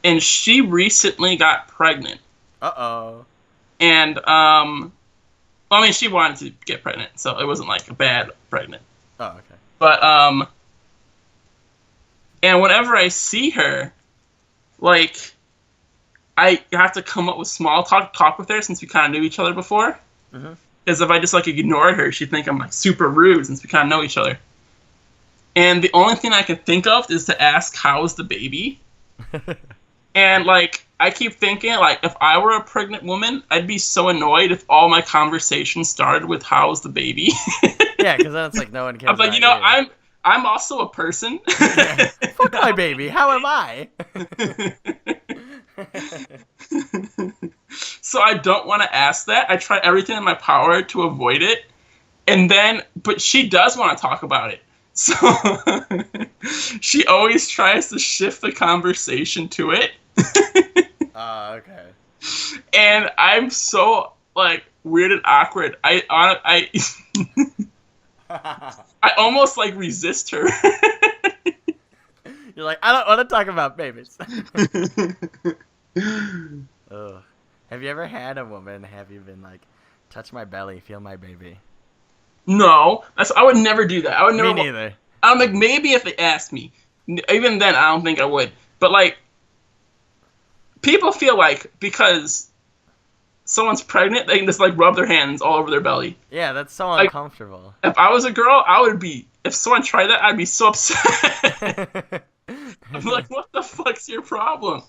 And she recently got pregnant. Uh-oh. And, I mean, she wanted to get pregnant, so it wasn't like a bad pregnant. Oh, okay. But, and whenever I see her, like, I have to come up with small talk with her since we kind of knew each other before. Mm-hmm. Because if I just, like, ignore her, she'd think I'm, like, super rude since we kind of know each other. And the only thing I can think of is to ask, how's the baby? And, like, I keep thinking, like, if I were a pregnant woman, I'd be so annoyed if all my conversations started with, how's the baby? Yeah, because then it's like no one cares. I'm like, you know, I'm also a person. Yeah. Fuck my baby. How am I? So I don't want to ask that. I try everything in my power to avoid it. And then, but she does want to talk about it. So she always tries to shift the conversation to it. Okay. And I'm so, like, weird and awkward. I almost, like, resist her. You're like, I don't want to talk about babies. Ugh. Have you ever had a woman have you been like, touch my belly, feel my baby? No. I would never do that. I would never. Me neither. I'm like, maybe if they asked me. Even then, I don't think I would. But, like, people feel like because someone's pregnant, they can just, like, rub their hands all over their belly. Yeah, that's so like, uncomfortable. If I was a girl, I would be. If someone tried that, I'd be so upset. I'm like, what the fuck's your problem?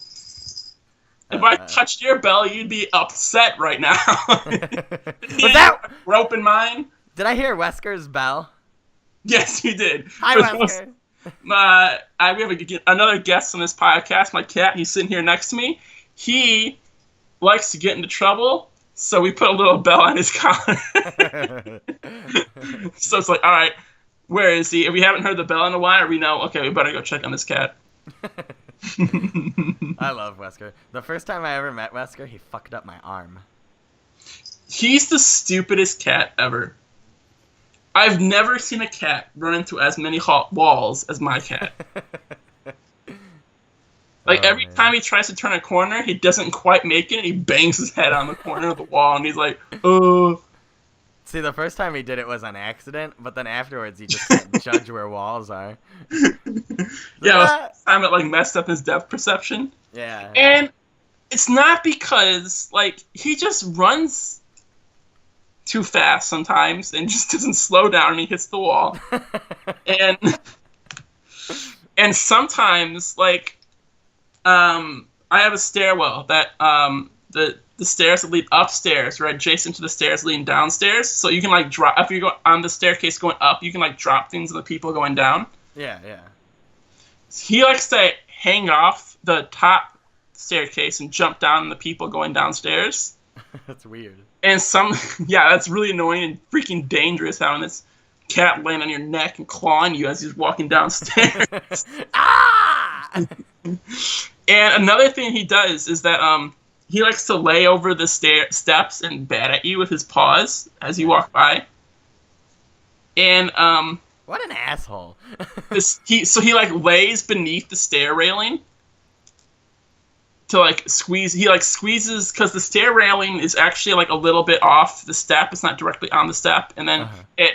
If I touched your belly, you'd be upset right now. Was that roping mine? Did I hear Wesker's bell? Yes, you did. Hi, Wesker. We have another guest on this podcast. My cat, he's sitting here next to me. He likes to get into trouble, so we put a little bell on his collar. So it's like, all right, where is he? If we haven't heard the bell in a while, we know, okay, we better go check on this cat. I love Wesker. The first time I ever met Wesker, he fucked up my arm. He's the stupidest cat ever. I've never seen a cat run into as many walls as my cat. Like, every time he tries to turn a corner, he doesn't quite make it, and he bangs his head on the corner of the wall, and he's like, oh. See, the first time he did it was an accident, but then afterwards he just can't judge where walls are. Yeah, the time it, like, messed up his depth perception. Yeah. And it's not because, like, he just runs too fast sometimes and just doesn't slow down and he hits the wall. And sometimes, like, I have a stairwell that, the stairs that lead upstairs are adjacent to the stairs leading downstairs. So you can, like, drop, if you go on the staircase going up, you can, like, drop things on the people going down. Yeah, yeah. He likes to hang off the top staircase and jump down on the people going downstairs. That's weird. And that's really annoying and freaking dangerous having this cat laying on your neck and clawing you as he's walking downstairs. Ah! And another thing he does is that, he likes to lay over the steps and bat at you with his paws as you walk by. And, what an asshole. he like lays beneath the stair railing to like squeeze. He like squeezes because the stair railing is actually like a little bit off the step. It's not directly on the step, and then it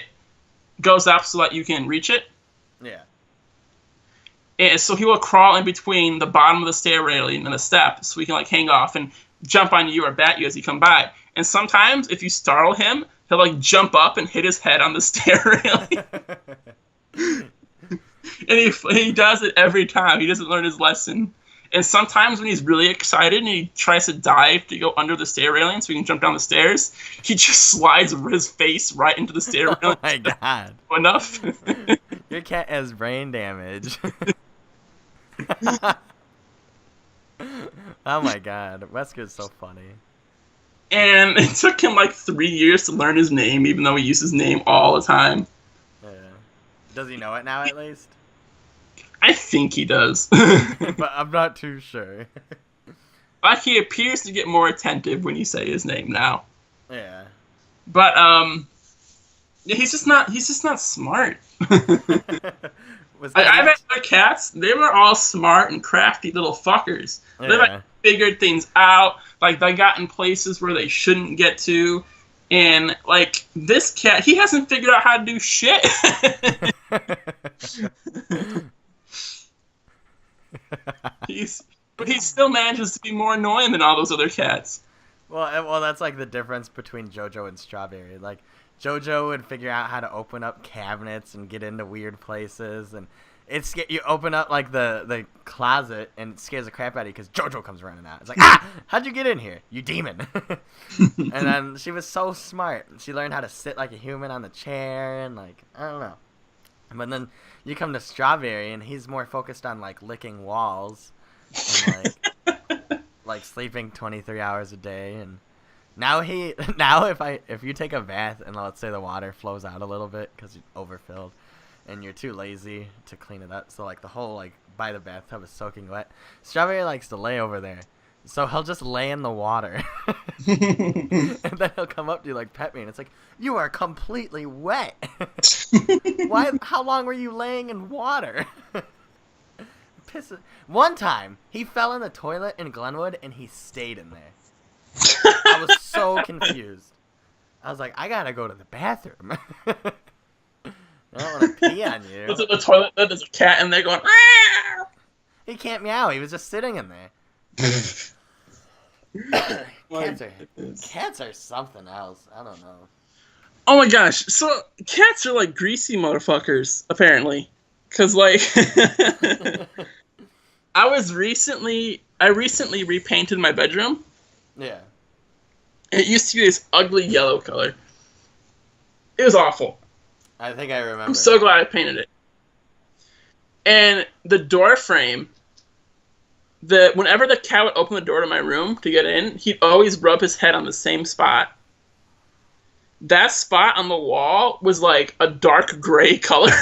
goes up so that you can reach it. Yeah. And so he will crawl in between the bottom of the stair railing and the step, so he can like hang off and jump on you or bat you as you come by. And sometimes, if you startle him, he'll like jump up and hit his head on the stair railing. And he does it every time. He doesn't learn his lesson. And sometimes when he's really excited and he tries to dive to go under the stair railing so he can jump down the stairs, he just slides his face right into the stair railing. Oh my god. Enough. Your cat has brain damage. Oh my god. Wesker's so funny. And it took him like 3 years to learn his name, even though he uses his name all the time. Yeah. Does he know it now at least? I think he does. But I'm not too sure. Like, he appears to get more attentive when you say his name now. Yeah. But he's just not smart. I've had other cats. They were all smart and crafty little fuckers. Yeah. They like figured things out. Like, they got in places where they shouldn't get to. And like, this cat, he hasn't figured out how to do shit. But he still manages to be more annoying than all those other cats. Well, that's like the difference between JoJo and Strawberry. Like, JoJo would figure out how to open up cabinets and get into weird places, and you open up like the closet and it scares the crap out of you because JoJo comes running out. It's like, how'd you get in here, you demon? And then she was so smart. She learned how to sit like a human on the chair and like, I don't know. But then you come to Strawberry and he's more focused on like licking walls and like sleeping 23 hours a day. And now if you take a bath and let's say the water flows out a little bit because it's overfilled and you're too lazy to clean it up, so like the whole like by the bathtub is soaking wet, Strawberry likes to lay over there. So he'll just lay in the water. And then he'll come up to you like, pet me, and it's like, you are completely wet. Why? How long were you laying in water? One time, he fell in the toilet in Glenwood, and he stayed in there. I was so confused. I was like, I gotta go to the bathroom. I don't want to pee on you. Look at the toilet, there's a cat in there going, ah! He can't meow, he was just sitting in there. Cats are something else. I don't know. Oh my gosh. So, cats are like greasy motherfuckers, apparently. Because, like, I recently repainted my bedroom. Yeah. And it used to be this ugly yellow color. It was awful. I think I remember. I'm so glad I painted it. And the door frame, whenever the cat would open the door to my room to get in, he'd always rub his head on the same spot. That spot on the wall was like a dark gray color.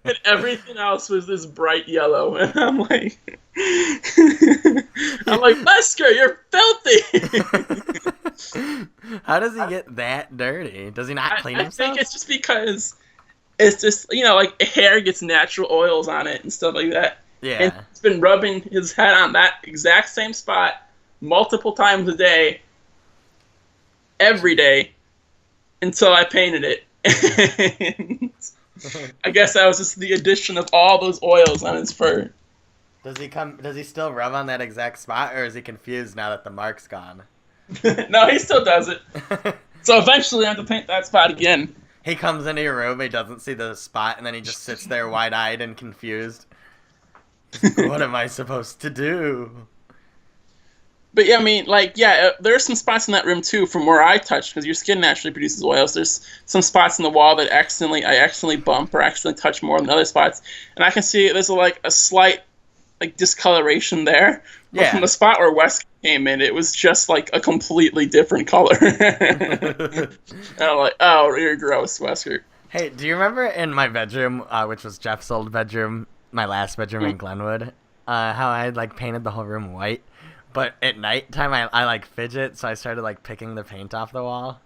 And everything else was this bright yellow. And I'm like, Wesker, you're filthy. How does he get that dirty? Does he not clean I himself? think it's just because it's just, like hair gets natural oils on it and stuff like that. And Yeah. he's been rubbing his head on that exact same spot multiple times a day, every day, until I painted it. And I guess that was just the addition of all those oils on his fur. Does he still rub on that exact spot, or is he confused now that the mark's gone? No, he still does it. So eventually I have to paint that spot again. He comes into your room, he doesn't see the spot, and then he just sits there wide-eyed and confused. What am I supposed to do? But yeah, I mean, there are some spots in that room too from where I touch, because your skin naturally produces oils. There's some spots in the wall that I accidentally bump or accidentally touch more than other spots, and I can see there's a slight discoloration there. But Yeah. from the spot where Wes came in, it was just like a completely different color. And I'm like, oh, you're gross, Wesker. Hey, do you remember in my bedroom, which was Jeff's old bedroom, my last bedroom in Glenwood, how I painted the whole room white? But at nighttime, I fidget, so I started picking the paint off the wall.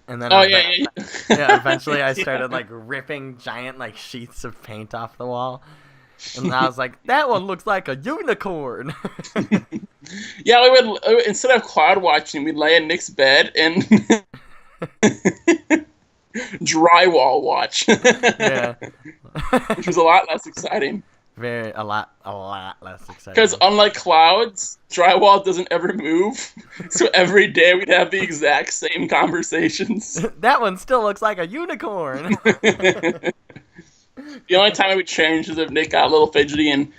And then Yeah. eventually I started ripping giant sheaths of paint off the wall. And I was like, that one looks like a unicorn. Yeah, we would, instead of cloud watching, we'd lay in Nick's bed and drywall watch. Yeah. Which was a lot less exciting. A lot less exciting. Because unlike clouds, drywall doesn't ever move. So every day we'd have the exact same conversations. That one still looks like a unicorn. The only time I would change is if Nick got a little fidgety and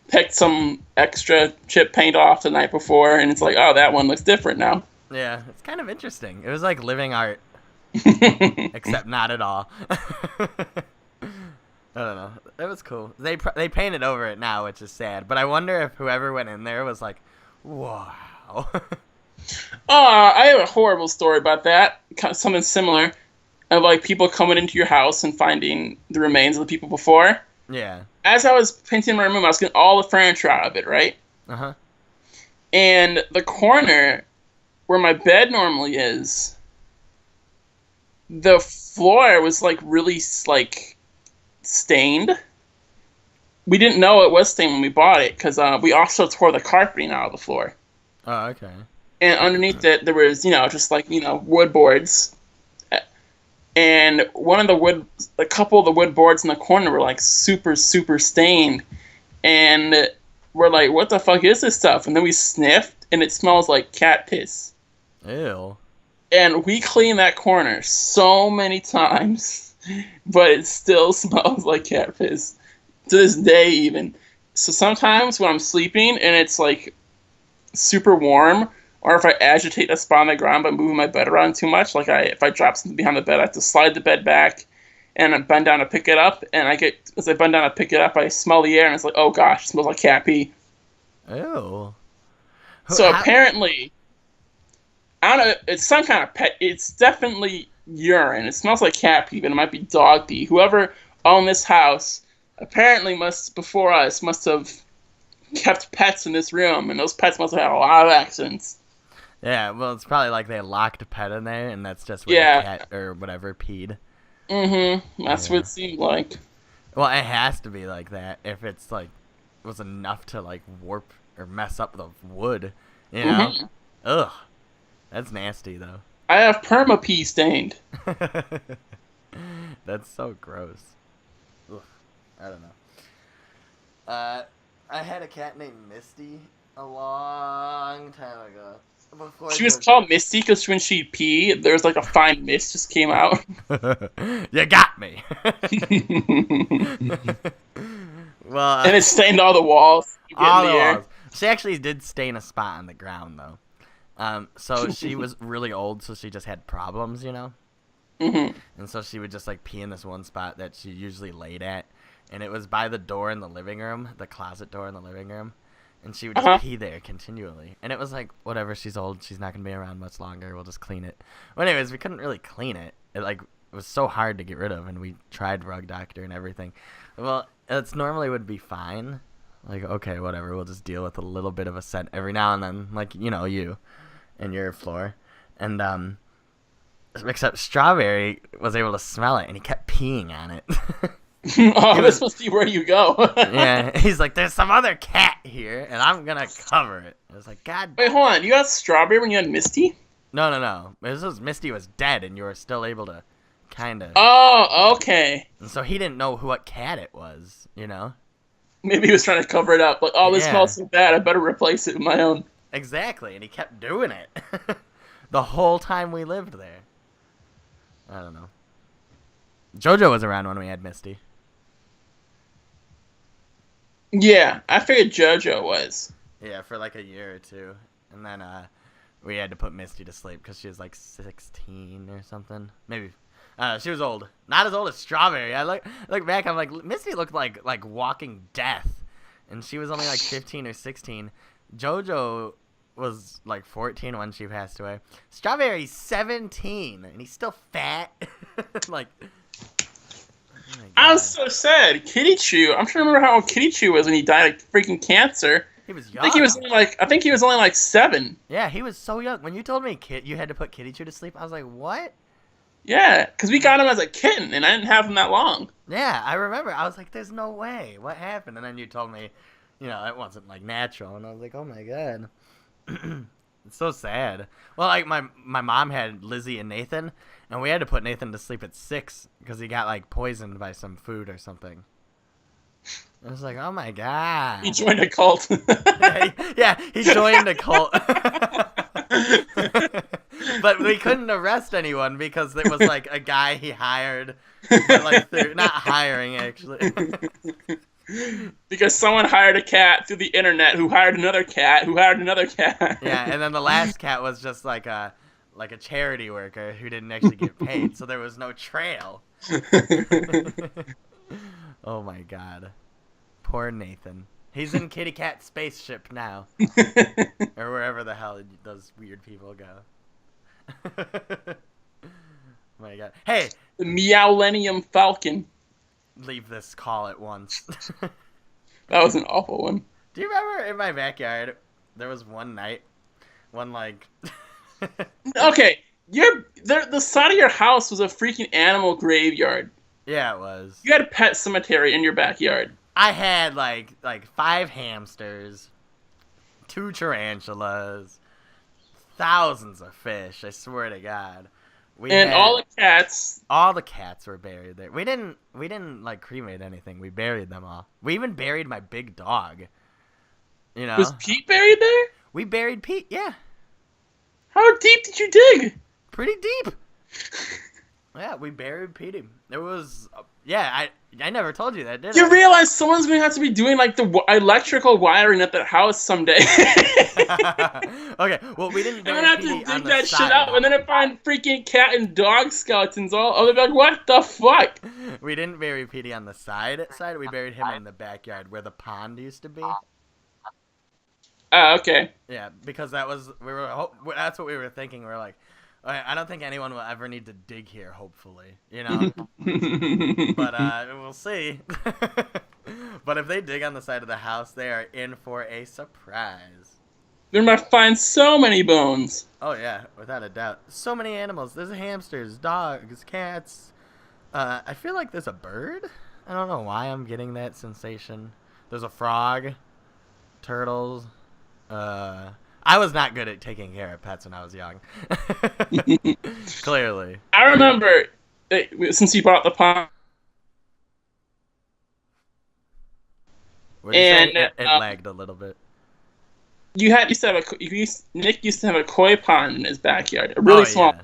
picked some extra chip paint off the night before, and it's like, oh, that one looks different now. Yeah, it's kind of interesting. It was like living art, except not at all. I don't know. It was cool. They painted over it now, which is sad. But I wonder if whoever went in there was like, wow. I have a horrible story about that. Something similar. Of people coming into your house and finding the remains of the people before. Yeah. As I was painting my room, I was getting all the furniture out of it, right? Uh-huh. And the corner where my bed normally is, the floor was really stained. We didn't know it was stained when we bought it, because we also tore the carpeting out of the floor. Oh, okay. And underneath it, there was, just wood boards. And a couple of the wood boards in the corner were super, super stained. And we're like, what the fuck is this stuff? And then we sniffed, and it smells like cat piss. Ew. And we cleaned that corner so many times, but it still smells like cat piss. To this day, even. So sometimes when I'm sleeping and it's super warm, or if I agitate a spot on the ground by moving my bed around too much, if I drop something behind the bed, I have to slide the bed back and I bend down to pick it up. And as I bend down to pick it up, I smell the air and it's like, oh gosh, it smells like cat pee. Ew. So apparently, I don't know, it's some kind of pet. It's definitely urine. It smells like cat pee, but it might be dog pee. Whoever owned this house apparently must have kept pets in this room, and those pets must have had a lot of accidents. Yeah, well, it's probably they locked a pet in there, and that's just where the cat or whatever peed. Mm-hmm. That's what it seemed like. Well, it has to be like that if it's was enough to warp or mess up the wood, you know? Mm-hmm. Ugh, that's nasty though. I have perma pee stained. That's so gross. Ugh, I don't know. I had a cat named Misty a long time ago. She was called Misty because when she'd pee, there was a fine mist just came out. You got me. Well, and it stained all the walls. All the walls. She actually did stain a spot on the ground though. So she was really old, so she just had problems, you know. Mm-hmm. And so she would just pee in this one spot that she usually laid at, and it was by the door in the living room, the closet door in the living room. And she would just pee there continually. And it was whatever, she's old, she's not going to be around much longer, we'll just clean it. Well, anyways, we couldn't really clean it. It was so hard to get rid of, and we tried Rug Doctor and everything. Well, it's normally would be fine. Okay, whatever, we'll just deal with a little bit of a scent every now and then, you and your floor. And except Strawberry was able to smell it, and he kept peeing on it. This must be where you go. Yeah, he's like, there's some other cat here, and I'm gonna cover it. I was like, God. Wait, hold on. You got Strawberry when you had Misty? No. Misty was dead, and you were still able to kind of. Oh, okay. And so he didn't know what cat it was, you know? Maybe he was trying to cover it up. Like, oh, this smells so bad. I better replace it with my own. Exactly, and he kept doing it the whole time we lived there. I don't know. JoJo was around when we had Misty. Yeah, I figured JoJo was. Yeah, for like a year or two. And then we had to put Misty to sleep because she was like 16 or something. Maybe. She was old. Not as old as Strawberry. I look back, I'm like, Misty looked like walking death. And she was only like 15 or 16. JoJo was like 14 when she passed away. Strawberry's 17, and he's still fat. Like, oh I was so sad. Kitty Chew. I'm trying to remember how old Kitty Chew was when he died of freaking cancer. He was young. I think he was only like 7. Yeah, he was so young. When you told me you had to put Kitty Chew to sleep, I was like, what? Yeah, because we got him as a kitten, and I didn't have him that long. Yeah, I remember. I was like, there's no way. What happened? And then you told me, it wasn't like natural, and I was like, oh my God. It's so sad. Well, like my mom had Lizzie and Nathan, and we had to put Nathan to sleep at 6 because he got like poisoned by some food or something. I was like, oh my God. He joined a cult. Yeah, he joined a cult. But we couldn't arrest anyone because it was like a guy he hired, but like not hiring actually. Because someone hired a cat through the internet who hired another cat who hired another cat. Yeah, and then the last cat was just like a charity worker who didn't actually get paid, so there was no trail. Oh my God. Poor Nathan. He's in Kitty Cat Spaceship now. Or wherever the hell those weird people go. Oh my God. Hey! The Meowlenium Falcon. Leave this call at once. That was an awful one. Do you remember in my backyard, there was one night, Okay, the side of your house was a freaking animal graveyard. Yeah, it was. You had a pet cemetery in your backyard. I had like 5 hamsters, 2 tarantulas, thousands of fish. I swear to God. All the cats. All the cats were buried there. We didn't like cremate anything. We buried them all. We even buried my big dog. Was Pete buried there? We buried Pete. Yeah. How deep did you dig? Pretty deep. Yeah, we buried Pete. It was I never told you that, did I? You realize someone's going to have to be doing like the electrical wiring at that house someday. Okay, well, we didn't. I'm gonna have to dig that shit out, and then I find freaking cat and dog skeletons all. Oh, they're like, what the fuck? We didn't bury Petey on the side. We buried him in the backyard where the pond used to be. Oh, okay. Yeah, because that's what we were thinking. We were like, I don't think anyone will ever need to dig here. Hopefully, But we'll see. But if they dig on the side of the house, they are in for a surprise. They're gonna find so many bones. Oh yeah, without a doubt. So many animals. There's hamsters, dogs, cats. I feel like there's a bird. I don't know why I'm getting that sensation. There's a frog, turtles. I was not good at taking care of pets when I was young. Clearly. I remember, since you brought the pond. It lagged a little bit. Nick used to have a koi pond in his backyard, a really small.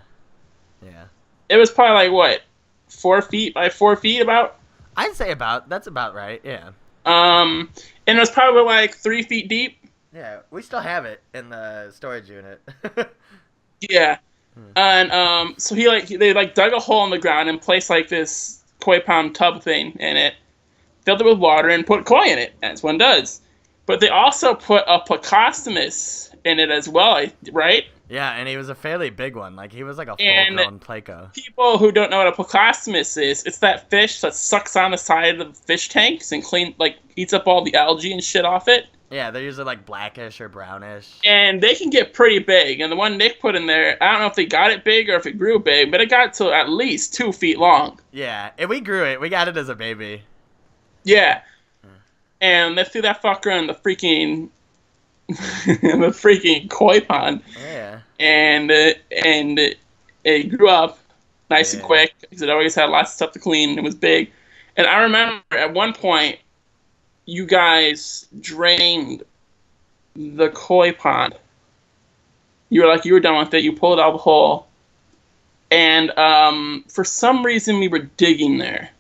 Yeah. It was probably like what, 4 feet by 4 feet about. I'd say that's about right. Yeah. And it was probably like 3 feet deep. Yeah, we still have it in the storage unit. Yeah. And so they dug a hole in the ground and placed like this koi pond tub thing in it, filled it with water, and put koi in it, as one does. But they also put a Plecostomus in it as well, right? Yeah, and he was a fairly big one. Like, he was like a full-grown Pleco. People who don't know what a Plecostomus is, it's that fish that sucks on the side of the fish tanks and eats up all the algae and shit off it. Yeah, they're usually like blackish or brownish. And they can get pretty big. And the one Nick put in there, I don't know if they got it big or if it grew big, but it got to at least 2 feet long. Yeah, and we grew it. We got it as a baby. Yeah. And they threw that fucker in the freaking the freaking koi pond. Yeah. And it grew up nice and quick because it always had lots of stuff to clean. And it was big. And I remember at one point, you guys drained the koi pond. You were done with it. You pulled out the hole. And for some reason, we were digging there.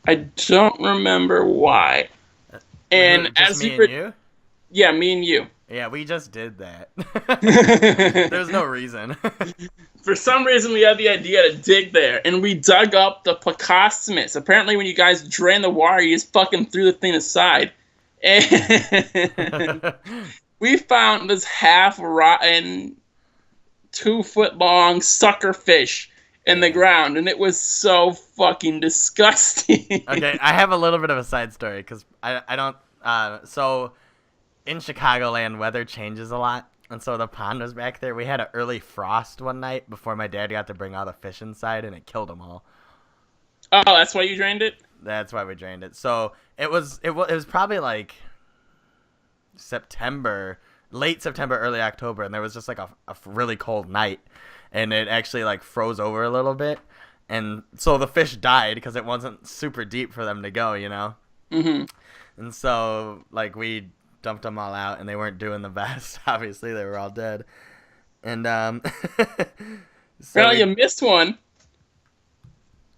I don't remember why. And just as me we were, and you? yeah, me and you. Yeah, we just did that. There's no reason. For some reason, we had the idea to dig there, and we dug up the Placostomus. Apparently, when you guys drained the water, you just fucking threw the thing aside. And we found this half-rotten, 2-foot-long sucker fish in the ground, and it was so fucking disgusting. Okay, I have a little bit of a side story, because I don't... so, in Chicagoland, weather changes a lot. And so the pond was back there. We had an early frost one night before my dad got to bring all the fish inside, and it killed them all. Oh, that's why you drained it? That's why we drained it. So it was probably like September, late September, early October, and there was just like a really cold night, and it actually like froze over a little bit, and so the fish died because it wasn't super deep for them to go, you know. Mm-hmm. And so like we dumped them all out, and they weren't doing the best. Obviously, they were all dead. And well, you missed one.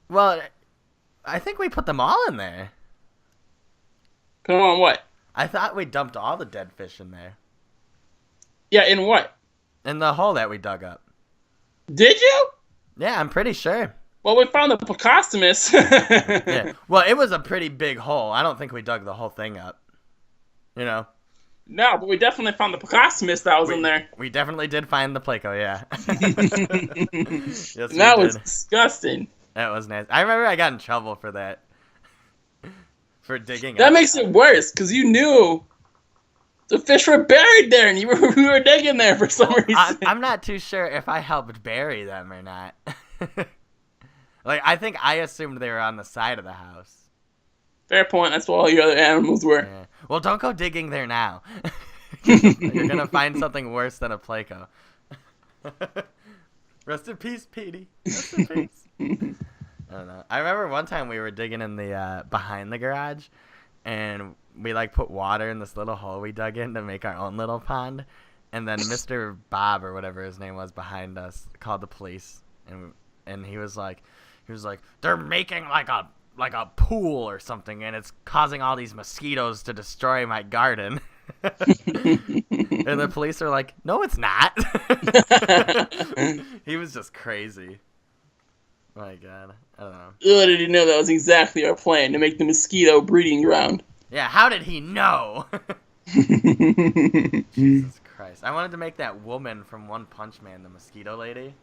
Well, I think we put them all in there. Put them on what? I thought we dumped all the dead fish in there. Yeah, in what? In the hole that we dug up. Did you? Yeah, I'm pretty sure. Well, we found the Placostomus. Yeah. Well, it was a pretty big hole. I don't think we dug the whole thing up. You know? No, but we definitely found the Placostomus that was in there. We definitely did find the Placo, yeah. Yes, that was disgusting. That was nasty. I remember I got in trouble for that. For digging That up. makes it worse, because you knew the fish were buried there, and we were digging there for some reason. I'm not too sure if I helped bury them or not. Like, I think I assumed they were on the side of the house. Fair point. That's what all your other animals were. Yeah. Well, don't go digging there now. You're going to find something worse than a Placo. Rest in peace, Petey. Rest in peace. I don't know. I remember one time we were digging in the behind the garage, and we like put water in this little hole we dug in to make our own little pond. And then Mr. Bob, or whatever his name was, behind us called the police, and he was like, they're making like a pool or something, and it's causing all these mosquitoes to destroy my garden. And the police are like, no, it's not. He was just crazy. My God, I don't know. Little did he know that was exactly our plan, to make the mosquito breeding ground. Yeah, how did he know? Jesus Christ. I wanted to make that woman from One Punch Man, the mosquito lady.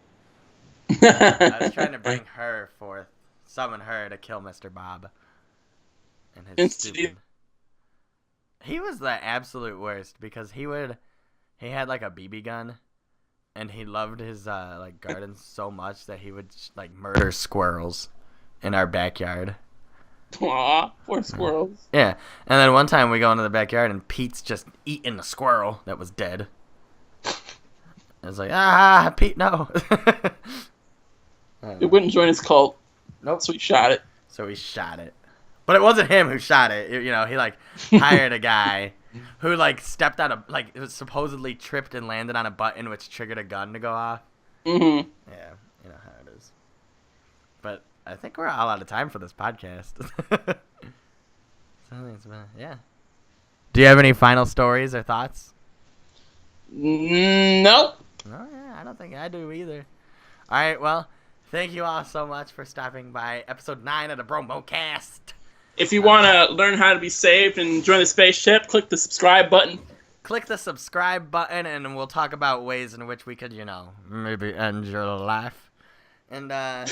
I was trying to bring her forth, summon her to kill Mr. Bob. And his stupid... He was the absolute worst, because he had like a BB gun, and he loved his like garden so much that he would like murder squirrels in our backyard. Aw, poor squirrels. Yeah, and then one time we go into the backyard, and Pete's just eating a squirrel that was dead. I was like, Pete, no. It wouldn't join his cult. Nope. So he shot it. But it wasn't him who shot it. You know, he like hired a guy who like stepped on it was supposedly tripped and landed on a button, which triggered a gun to go off. Mm-hmm. Yeah, you know how it is. But I think we're all out of time for this podcast. Yeah. Do you have any final stories or thoughts? Nope. No, yeah, I don't think I do either. All right, well, thank you all so much for stopping by episode 9 of the Bromocast. If you want to learn how to be saved and join the spaceship, click the subscribe button. Click the subscribe button, and we'll talk about ways in which we could, you know, maybe end your life. And and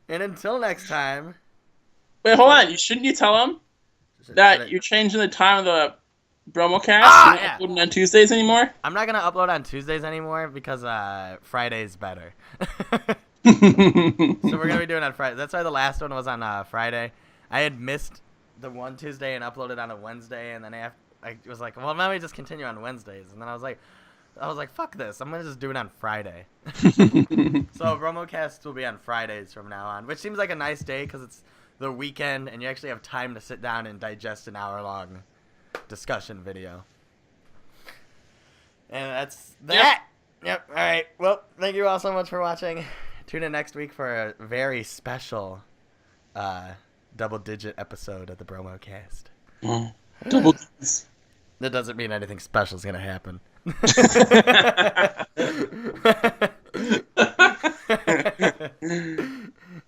until next time. Wait, hold on. Shouldn't you tell them That you're changing the time of the Bromocast? Ah, You're not yeah. uploading on Tuesdays anymore? I'm not gonna upload on Tuesdays anymore because Friday's better. So So we're gonna be doing it on Friday. That's why the last one was on Friday. I had missed the one Tuesday and uploaded on a Wednesday, and then I was like, well, let me just continue on Wednesdays. And then I was like, fuck this. I'm gonna just do it on Friday. So Bromocast will be on Fridays from now on, which seems like a nice day because it's the weekend and you actually have time to sit down and digest an hour-long discussion video. And that's that. Yep. All right. Well, thank you all so much for watching. Tune in next week for a very special double-digit episode of the Bromocast. Double digits. That doesn't mean anything special is going to happen.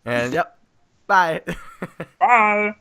And, yep. Bye. Bye.